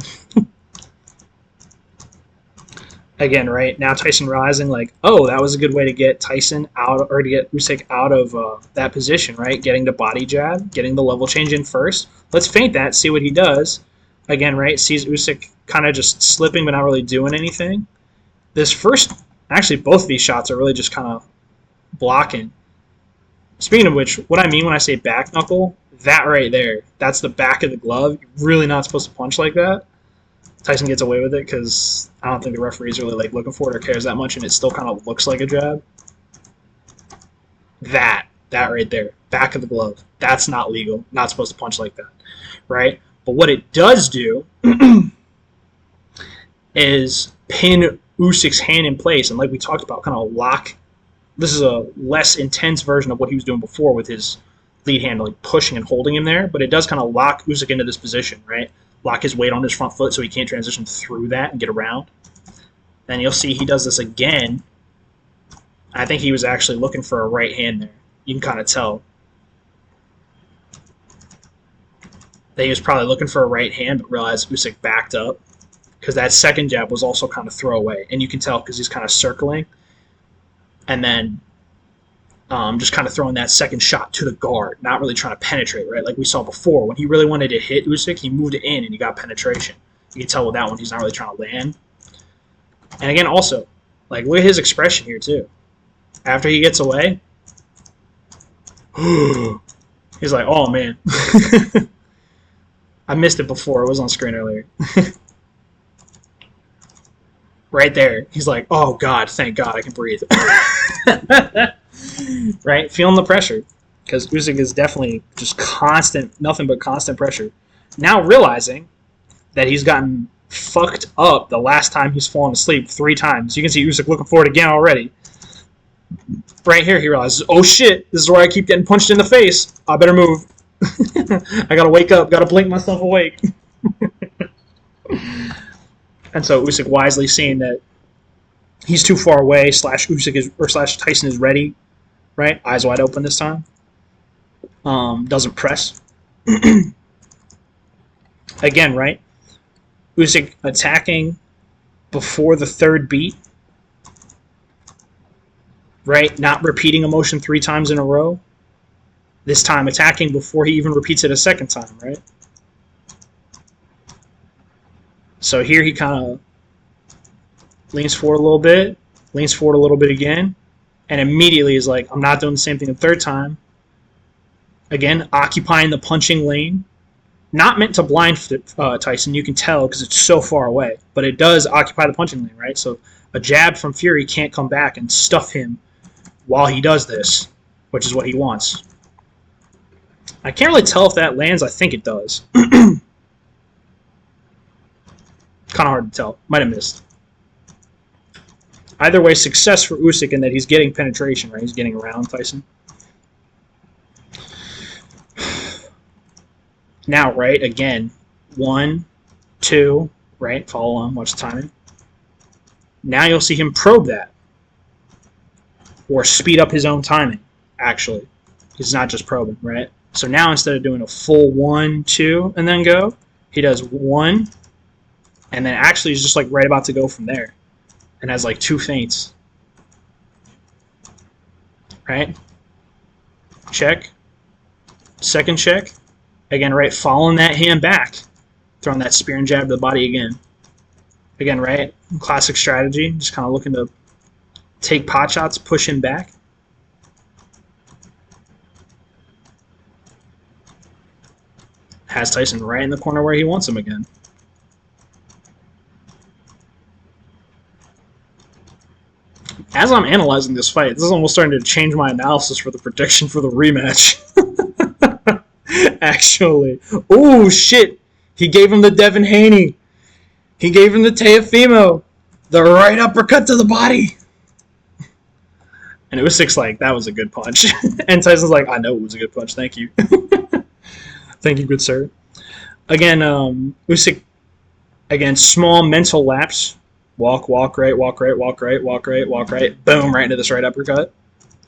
Again, right now Tyson realizing like, oh, that was a good way to get Tyson out or to get Usyk out of that position, right? Getting the body jab, getting the level change in first. Let's feint that, see what he does. Again, right, sees Usyk kind of just slipping but not really doing anything. This first, actually both of these shots are really just kind of blocking. Speaking of which, what I mean when I say back knuckle, that right there, that's the back of the glove. You're really not supposed to punch like that. Tyson gets away with it because I don't think the referee's really like looking for it or cares that much, and it still kind of looks like a jab. That right there, back of the glove, that's not legal. Not supposed to punch like that, right? But what it does do is pin Usyk's hand in place, and like we talked about, kind of lock. This is a less intense version of what he was doing before with his lead hand, like pushing and holding him there, but it does kind of lock Usyk into this position, right? Lock his weight on his front foot so he can't transition through that and get around. Then you'll see he does this again. I think he was actually looking for a right hand there. You can kind of tell that he was probably looking for a right hand, but realized Usyk backed up because that second jab was also kind of throwaway. And you can tell because he's kind of circling and then just kind of throwing that second shot to the guard, not really trying to penetrate, right? Like we saw before, when he really wanted to hit Usyk, he moved it in and he got penetration. You can tell with that one, he's not really trying to land. And again, also, like look at his expression here too. After he gets away, He's like, oh man. I missed it before. It was on screen earlier. Right there. He's like, oh God, thank God I can breathe. Right? Feeling the pressure. Because Usyk is definitely just constant, nothing but constant pressure. Now realizing that he's gotten fucked up the last time he's fallen asleep 3 times. You can see Usyk looking for it again already. Right here, he realizes, oh shit, this is where I keep getting punched in the face. I better move. I gotta wake up, gotta blink myself awake. And so Usyk wisely seeing that he's too far away, slash Tyson is ready, right? Eyes wide open this time. Doesn't press. Again, right? Usyk attacking before the 3rd beat, right? Not repeating a motion 3 times in a row. This time attacking before he even repeats it a 2nd time, right? So here he kind of leans forward a little bit, leans forward a little bit again, and immediately is like, I'm not doing the same thing a 3rd time. Again, occupying the punching lane. Not meant to blind Tyson, you can tell because it's so far away, but it does occupy the punching lane, right? So a jab from Fury can't come back and stuff him while he does this, which is what he wants. I can't really tell if that lands. I think it does. Kind of hard to tell. Might have missed. Either way, success for Usyk in that he's getting penetration, right? He's getting around Tyson. Now, right, again, 1, 2, right? Follow on, watch the timing. Now you'll see him probe that. Or speed up his own timing, actually. He's not just probing, right? So now instead of doing a full 1, 2, and then go, he does 1, and then actually he's just like right about to go from there. And has like 2 feints. Right? Check. 2nd check. Again, right, following that hand back. Throwing that spear and jab to the body again. Again, right, classic strategy. Just kind of looking to take pot shots, push him back. Has Tyson right in the corner where he wants him again. As I'm analyzing this fight, this is almost starting to change my analysis for the prediction for the rematch. Actually. Oh, shit. He gave him the Devin Haney. He gave him the Teofimo. The right uppercut to the body. And Usyk's like, that was a good punch. And Tyson's like, I know it was a good punch. Thank you. Thank you, good sir. Again, Usyk, again, small mental lapse. Walk, walk right, walk right, walk right, walk right, walk right. Boom, right into this right uppercut.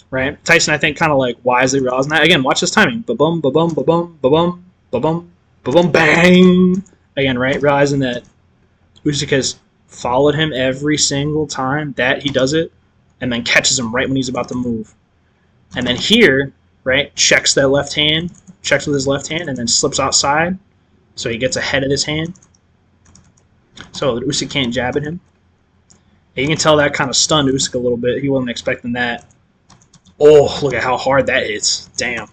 Right? Tyson, I think, kind of like wisely realizing that. Again, watch this timing. Ba-bum, ba-bum, ba-bum, ba-bum, ba-bum, ba-bum, bang. Again, right? Realizing that Usyk has followed him every single time that he does it and then catches him right when he's about to move. And then here, right, checks that left hand, checks with his left hand, and then slips outside so he gets ahead of this hand. So that Usyk can't jab at him. And you can tell that kind of stunned Usyk a little bit. He wasn't expecting that. Oh, look at how hard that hits. Damn.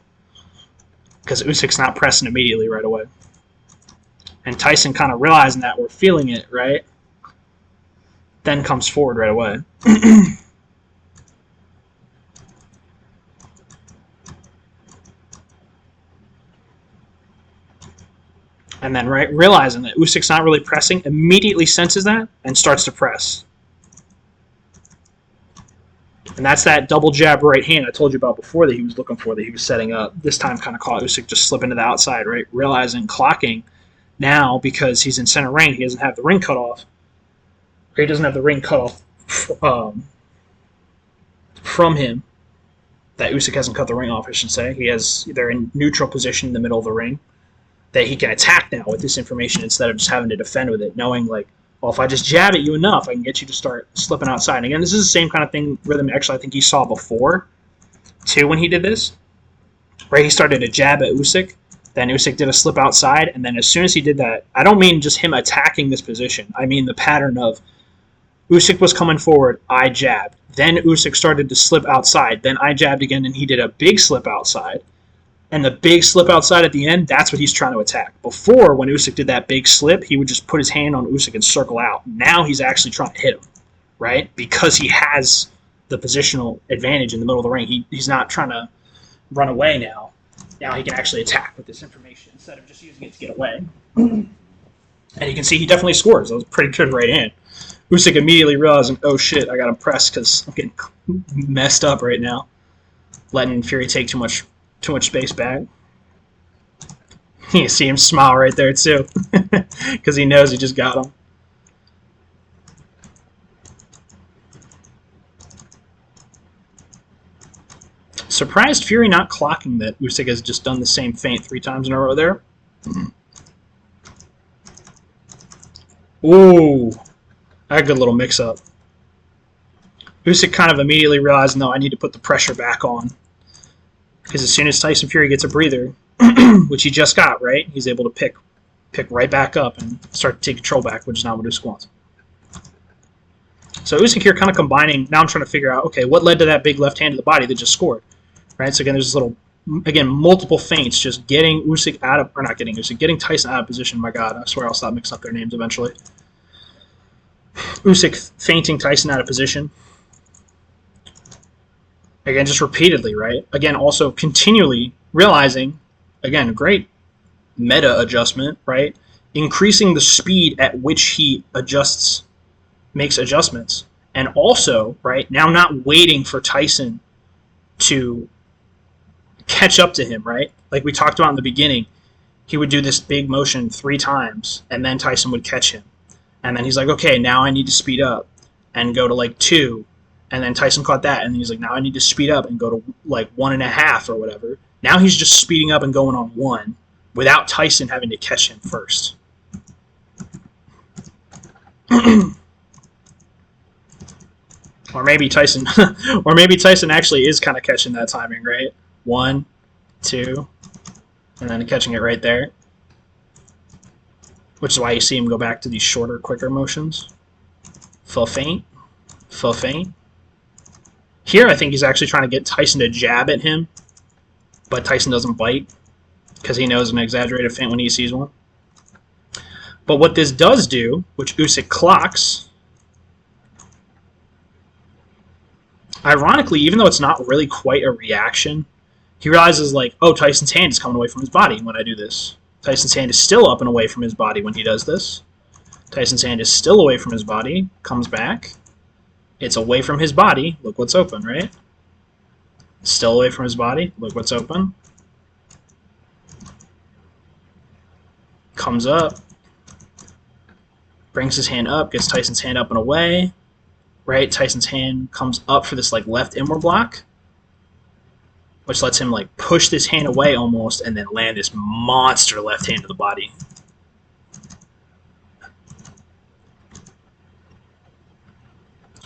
Because Usyk's not pressing immediately right away. And Tyson kind of realizing that, we're feeling it, right? Then comes forward right away. And then, right, realizing that Usyk's not really pressing, immediately senses that and starts to press. And that's that double jab right hand I told you about before that he was looking for, that he was setting up. This time kind of caught Usyk just slipping to the outside, right? Realizing, clocking now because he's in center ring, he doesn't have the ring cut off. Or he doesn't have the ring cut off from him. That Usyk hasn't cut the ring off, I should say. They're in neutral position in the middle of the ring. That he can attack now with this information instead of just having to defend with it, knowing like, well, if I just jab at you enough, I can get you to start slipping outside. And again, this is the same kind of thing, rhythm, actually, I think he saw before, too, when he did this. Right, he started to jab at Usyk, then Usyk did a slip outside, and then as soon as he did that, I don't mean just him attacking this position. I mean the pattern of Usyk was coming forward, I jabbed. Then Usyk started to slip outside, then I jabbed again, and he did a big slip outside. And the big slip outside at the end, that's what he's trying to attack. Before, when Usyk did that big slip, he would just put his hand on Usyk and circle out. Now he's actually trying to hit him, right? Because he has the positional advantage in the middle of the ring. He's not trying to run away now. Now he can actually attack with this information instead of just using it to get away. And you can see he definitely scores. That was a pretty good right hand. Usyk immediately realizing, oh shit, I got him pressed because I'm getting messed up right now. Letting Fury take too much space back. You see him smile right there too, because he knows he just got him. Surprised Fury not clocking that Usyk has just done the same feint 3 times in a row there. Ooh, a good little mix-up. Usyk kind of immediately realized, no, I need to put the pressure back on. Because as soon as Tyson Fury gets a breather, which he just got, right, he's able to pick right back up and start to take control back, which is not what Usyk wants. So Usyk here kind of combining, now I'm trying to figure out, okay, what led to that big left hand to the body that just scored? Right, so again, there's this little, multiple feints, just getting Usyk out of, or not getting Usyk, getting Tyson out of position. My God, I swear I'll stop mixing up their names eventually. Usyk feinting Tyson out of position. Again, just repeatedly, right? Again, also continually realizing, again, great meta adjustment, right? Increasing the speed at which he makes adjustments. And also, right, now not waiting for Tyson to catch up to him, right? Like we talked about in the beginning, he would do this big motion 3 times, and then Tyson would catch him. And then he's like, okay, now I need to speed up and go to like 2. And then Tyson caught that, and he's like, now I need to speed up and go to like 1.5 or whatever. Now he's just speeding up and going on 1 without Tyson having to catch him first. Or maybe Tyson actually is kind of catching that timing, right? 1, 2, and then catching it right there. Which is why you see him go back to these shorter, quicker motions. Full feint. Full feint. Here, I think he's actually trying to get Tyson to jab at him, but Tyson doesn't bite because he knows an exaggerated feint when he sees one. But what this does do, which Usyk clocks, ironically, even though it's not really quite a reaction, he realizes, like, oh, Tyson's hand is coming away from his body when I do this. Tyson's hand is still up and away from his body when he does this. Tyson's hand is still away from his body, comes back. It's away from his body. Look what's open, right? Still away from his body. Look what's open. Comes up. Brings his hand up. Gets Tyson's hand up and away. Right? Tyson's hand comes up for this like left inward block, which lets him like push this hand away almost and then land this monster left hand to the body.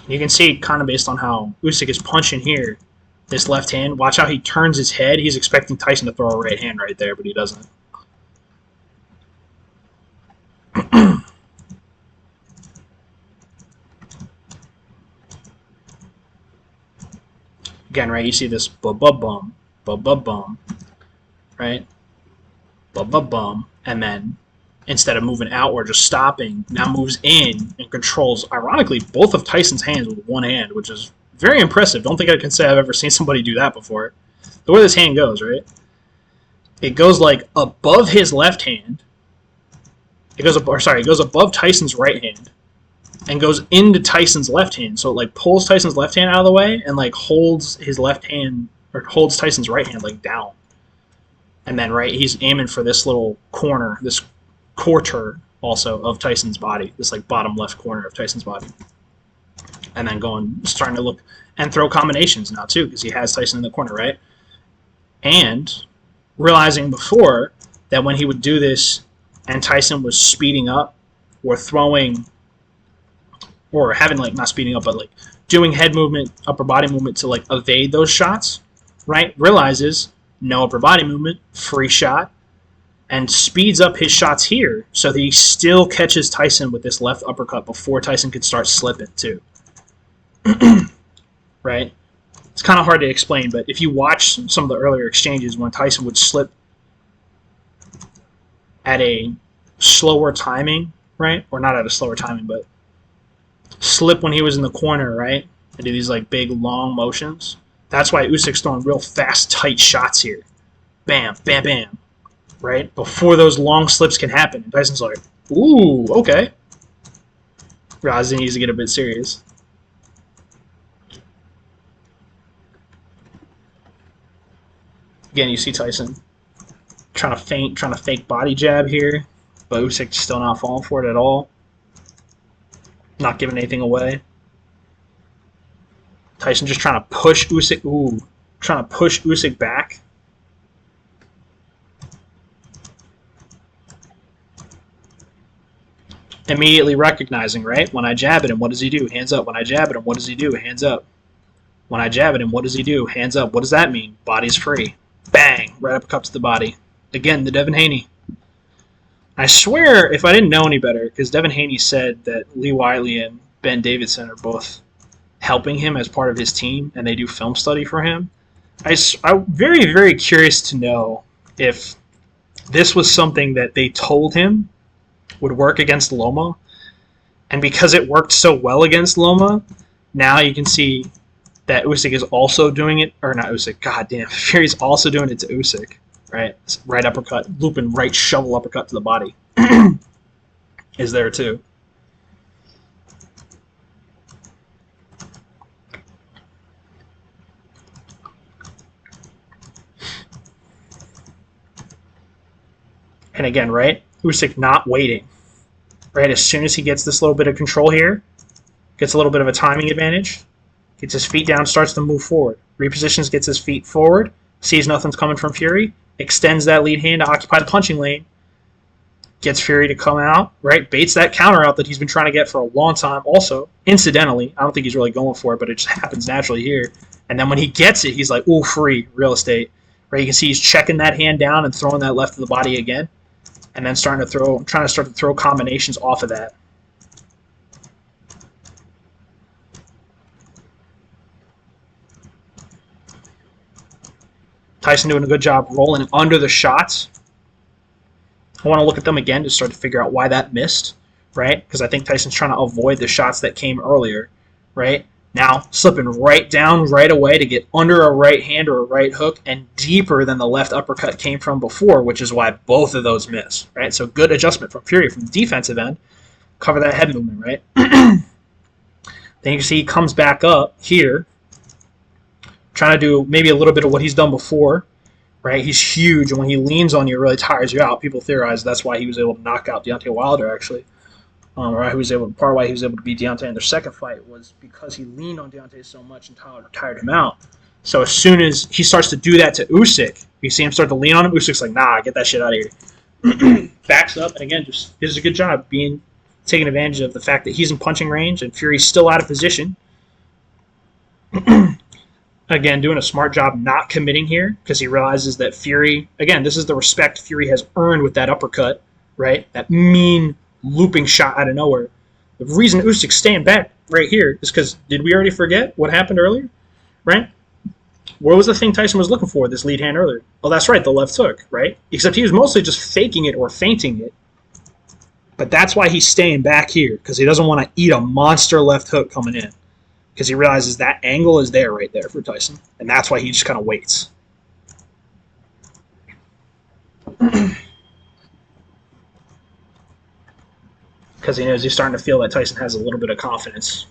You can see kind of based on how Usyk is punching here, this left hand. Watch how he turns his head. He's expecting Tyson to throw a right hand right there, but he doesn't. Again, right, you see this ba-ba-bum, ba-ba-bum, right? Ba-ba-bum, and then instead of moving outward, just stopping, now moves in and controls, ironically, both of Tyson's hands with one hand, which is very impressive. Don't think I can say I've ever seen somebody do that before. The way this hand goes, right? It goes like above his left hand. It goes above Tyson's right hand and goes into Tyson's left hand. So it like pulls Tyson's left hand out of the way and like holds his left hand, or holds Tyson's right hand like down. And then, right, he's aiming for this little corner, this quarter also of Tyson's body, this like bottom left corner of Tyson's body. And then starting to look and throw combinations now too, because he has Tyson in the corner, right? And realizing before that when he would do this and Tyson was speeding up or throwing, or having like, not speeding up, but like doing head movement, upper body movement to like evade those shots, right? Realizes no upper body movement, free shot, and speeds up his shots here so that he still catches Tyson with this left uppercut before Tyson could start slipping too. Right? It's kind of hard to explain, but if you watch some of the earlier exchanges when Tyson would slip at a slower timing, right? Or not at a slower timing, but slip when he was in the corner, right? And do these like big long motions. That's why Usyk's throwing real fast, tight shots here. Bam, bam, bam. Right? Before those long slips can happen. And Tyson's like, ooh, okay. Realizes he needs to get a bit serious. Again, you see Tyson trying to feint, trying to fake body jab here, but Usyk still not falling for it at all. Not giving anything away. Tyson just trying to push Usyk. Ooh, trying to push Usyk back. Immediately recognizing, right? When I jab at him, what does he do? Hands up. When I jab at him, what does he do? Hands up. When I jab at him, what does he do? Hands up. What does that mean? Body's free. Bang! Right uppercut to the body. Again, the Devin Haney. I swear, if I didn't know any better, because Devin Haney said that Lee Wiley and Ben Davidson are both helping him as part of his team, and they do film study for him. I'm very, very curious to know if this was something that they told him would work against Loma, and because it worked so well against Loma, now you can see that Usyk is also doing it, or not Usyk, goddamn, Fury's also doing it to Usyk, right? Right uppercut, looping right shovel uppercut to the body is there too. And again, right, Usyk not waiting, right? As soon as he gets this little bit of control here, gets a little bit of a timing advantage, gets his feet down, starts to move forward. Repositions, gets his feet forward, sees nothing's coming from Fury, extends that lead hand to occupy the punching lane, gets Fury to come out, right? Baits that counter out that he's been trying to get for a long time also. Incidentally, I don't think he's really going for it, but it just happens naturally here. And then when he gets it, he's like, ooh, free, real estate. Right? You can see he's checking that hand down and throwing that left to the body again. And then trying to start to throw combinations off of that. Tyson doing a good job rolling under the shots. I want to look at them again to start to figure out why that missed, right? Because I think Tyson's trying to avoid the shots that came earlier, right? Now, slipping right down right away to get under a right hand or a right hook and deeper than the left uppercut came from before, which is why both of those miss, right? So good adjustment from Fury from the defensive end. Cover that head movement, right? Then you can see he comes back up here, trying to do maybe a little bit of what he's done before, right? He's huge, and when he leans on you, it really tires you out. People theorize that's why he was able to knock out Deontay Wilder, actually. Or he was able, part of why he was able to beat Deontay in their second fight was because he leaned on Deontay so much and tired him out. So as soon as he starts to do that to Usyk, you see him start to lean on him, Usyk's like, nah, get that shit out of here. Backs up, and again, just does a good job taking advantage of the fact that he's in punching range and Fury's still out of position. Again, doing a smart job not committing here because he realizes that Fury, again, this is the respect Fury has earned with that uppercut, right? That mean looping shot out of nowhere. The reason Usyk's staying back right here is because, did we already forget what happened earlier? Right? What was the thing Tyson was looking for, this lead hand earlier? Oh, that's right, the left hook, right? Except he was mostly just faking it or feinting it. But that's why he's staying back here, because he doesn't want to eat a monster left hook coming in. Because he realizes that angle is there right there for Tyson. And that's why he just kind of waits. Because he knows he's starting to feel that Tyson has a little bit of confidence.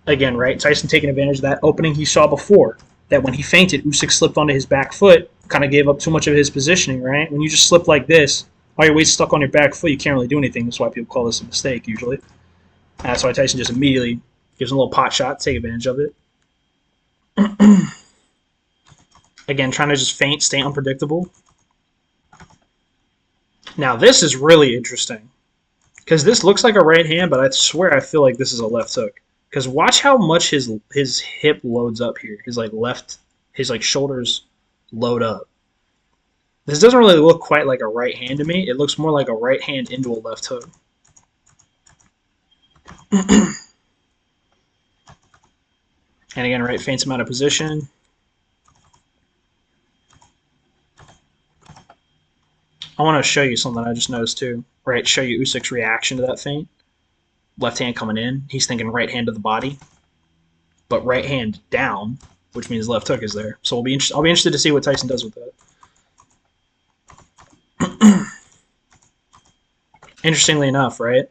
Again, right? Tyson taking advantage of that opening he saw before. That when he feinted, Usyk slipped onto his back foot, kind of gave up too much of his positioning, right? When you just slip like this, all your weight's stuck on your back foot, you can't really do anything. That's why people call this a mistake, usually. And that's why Tyson just immediately gives him a little pot shot, take advantage of it. Again, trying to just feint, stay unpredictable. Now, this is really interesting. Because this looks like a right hand, but I swear I feel like this is a left hook. Because watch how much his hip loads up here. His shoulders load up. This doesn't really look quite like a right hand to me. It looks more like a right hand into a left hook. And again, right, feints him out of position. I want to show you something I just noticed too. Right, show you Usyk's reaction to that feint. Left hand coming in. He's thinking right hand to the body, but right hand down, which means left hook is there. So I'll be interested to see what Tyson does with that. Interestingly enough, right?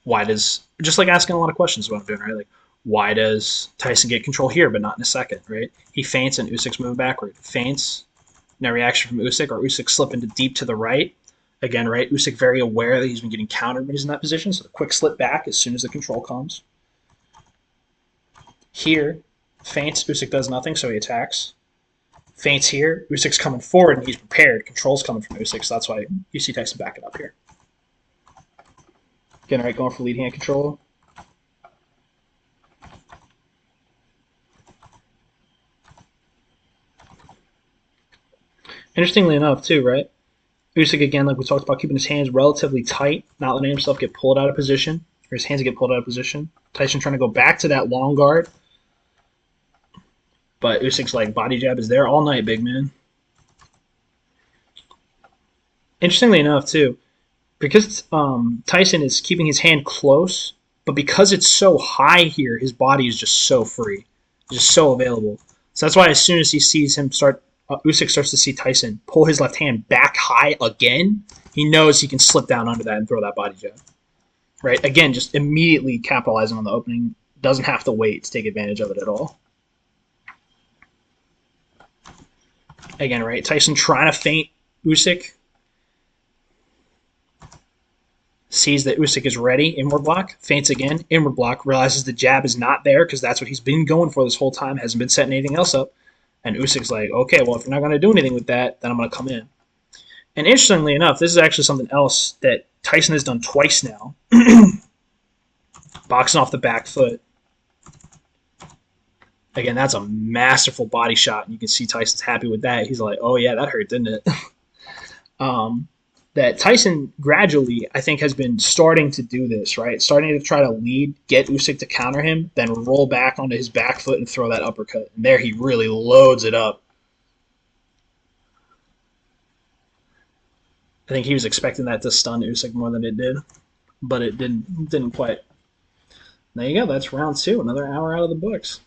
Why does, just like asking a lot of questions is what I'm doing, right? Like, why does Tyson get control here but not in a second, right? He feints and Usyk's moving backward. Feints, no reaction from Usyk, or Usyk slipping deep to the right. Again, right? Usyk very aware that he's been getting countered when he's in that position, so the quick slip back as soon as the control comes. Here, feints, Usyk does nothing, so he attacks. Feints here, Usyk's coming forward and he's prepared. Control's coming from Usyk, so that's why you see Tyson backing up here. Again, right, going for lead hand control. Interestingly enough, too, right? Usyk, again, like we talked about, keeping his hands relatively tight, not letting himself get pulled out of position, or his hands get pulled out of position. Tyson trying to go back to that long guard. But Usyk's like body jab is there all night, big man. Interestingly enough, too, because Tyson is keeping his hand close, but because it's so high here, his body is just so free, just so available. So that's why as soon as he sees him start, Usyk starts to see Tyson pull his left hand back high again, he knows he can slip down under that and throw that body jab. Right? Again, just immediately capitalizing on the opening. Doesn't have to wait to take advantage of it at all. Again, right? Tyson trying to feint Usyk. Sees that Usyk is ready, inward block, feints again, inward block, realizes the jab is not there because that's what he's been going for this whole time, hasn't been setting anything else up. And Usyk's like, okay, well, if you're not going to do anything with that, then I'm going to come in. And interestingly enough, this is actually something else that Tyson has done twice now. Boxing off the back foot. Again, that's a masterful body shot, and you can see Tyson's happy with that. He's like, oh, yeah, that hurt, didn't it? That Tyson gradually, I think, has been starting to do this, right? Starting to try to lead, get Usyk to counter him, then roll back onto his back foot and throw that uppercut. And there he really loads it up. I think he was expecting that to stun Usyk more than it did, but it didn't quite. There you go. That's round two. Another hour out of the books.